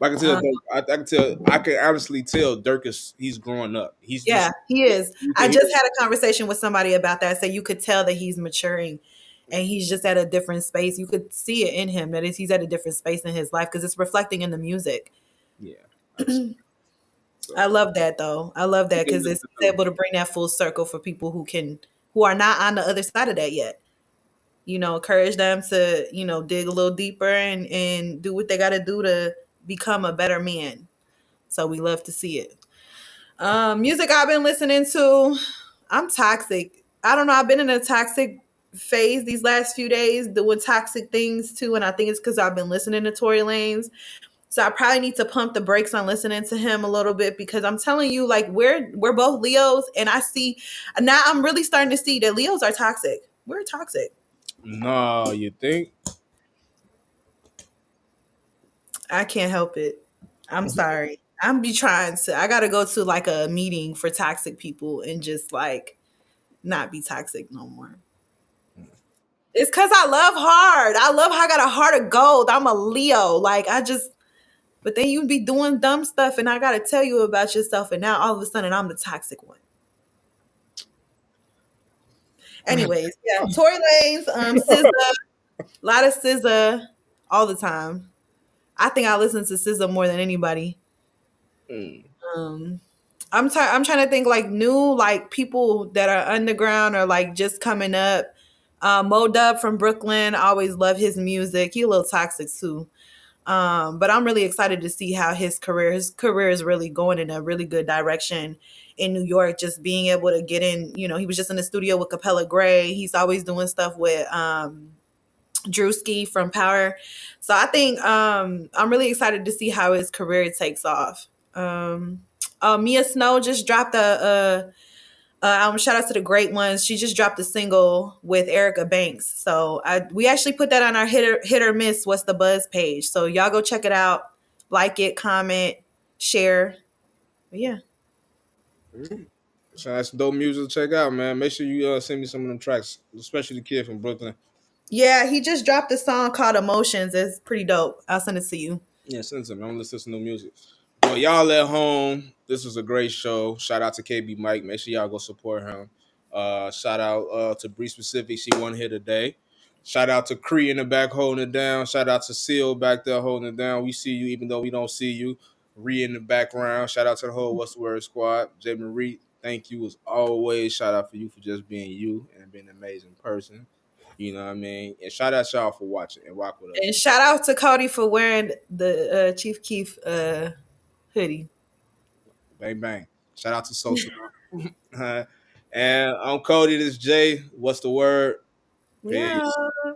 Like I tell, Um, I can honestly tell Dirk he's growing up. He's yeah, just he is. you I can just had a conversation with somebody about that. So you could tell that he's maturing and he's just at a different space. You could see it in him that he's at a different space in his life because it's reflecting in the music. yeah, absolutely. I So love that though. I love you that can because listen it's to him. able to bring that full circle for people who are not on the other side of that yet. Encourage them to, dig a little deeper and do what they got to do to become a better man. So we love to see it. Music I've been listening to, I'm toxic. I don't know. I've been in a toxic phase these last few days, doing toxic things too. And I think it's because I've been listening to Tory Lanez. So I probably need to pump the brakes on listening to him a little bit because I'm telling you, like we're both Leos, and I see now I'm really starting to see that Leos are toxic. We're toxic. No, you think? I can't help it. I'm sorry. I'm be trying to. I gotta go to like a meeting for toxic people and just like not be toxic no more. It's because I love hard. I love how I got a heart of gold. I'm a Leo. Like I just. But then you be doing dumb stuff, and I gotta tell you about yourself, and now all of a sudden I'm the toxic one. Anyways, yeah, Tory Lanez, SZA, a lot of SZA all the time. I think I listen to SZA more than anybody. Mm. Um, I'm trying to think like new like people that are underground or like just coming up. Mo Dub from Brooklyn, I always love his music. He a little toxic too. But I'm really excited to see how his career is really going in a really good direction in New York. Just being able to get in, he was just in the studio with Capella Gray. He's always doing stuff with Drewski from Power. So I think I'm really excited to see how his career takes off. Mia Snow just dropped a album. Shout out to the great ones. She just dropped a single with Erica Banks. So we actually put that on our hit or miss. What's the buzz page? So y'all go check it out, like it, comment, share. But yeah, So that's dope music to check out, man. Make sure you send me some of them tracks, especially the kid from Brooklyn. yeah. He just dropped a song called Emotions. It's pretty dope. I'll send it to you. Yeah, send some. I'm listening to new music. Well, y'all at home, this was a great show. Shout out to KB Mike. Make sure y'all go support him. Shout out to Bree Specific. She won here today. Shout out to Cree in the back holding it down. Shout out to Seal back there holding it down. We see you even though we don't see you. Ree in the background. Shout out to the whole What's the Word squad. Jay Marie, thank you as always. Shout out for you for just being you and being an amazing person. You know what I mean? And shout out y'all for watching and rock with us. And shout out to Cody for wearing the Chief Keef hoodie. Bang bang. Shout out to Social. And I'm Cody. This is Jay. What's the word? Peace. Yeah.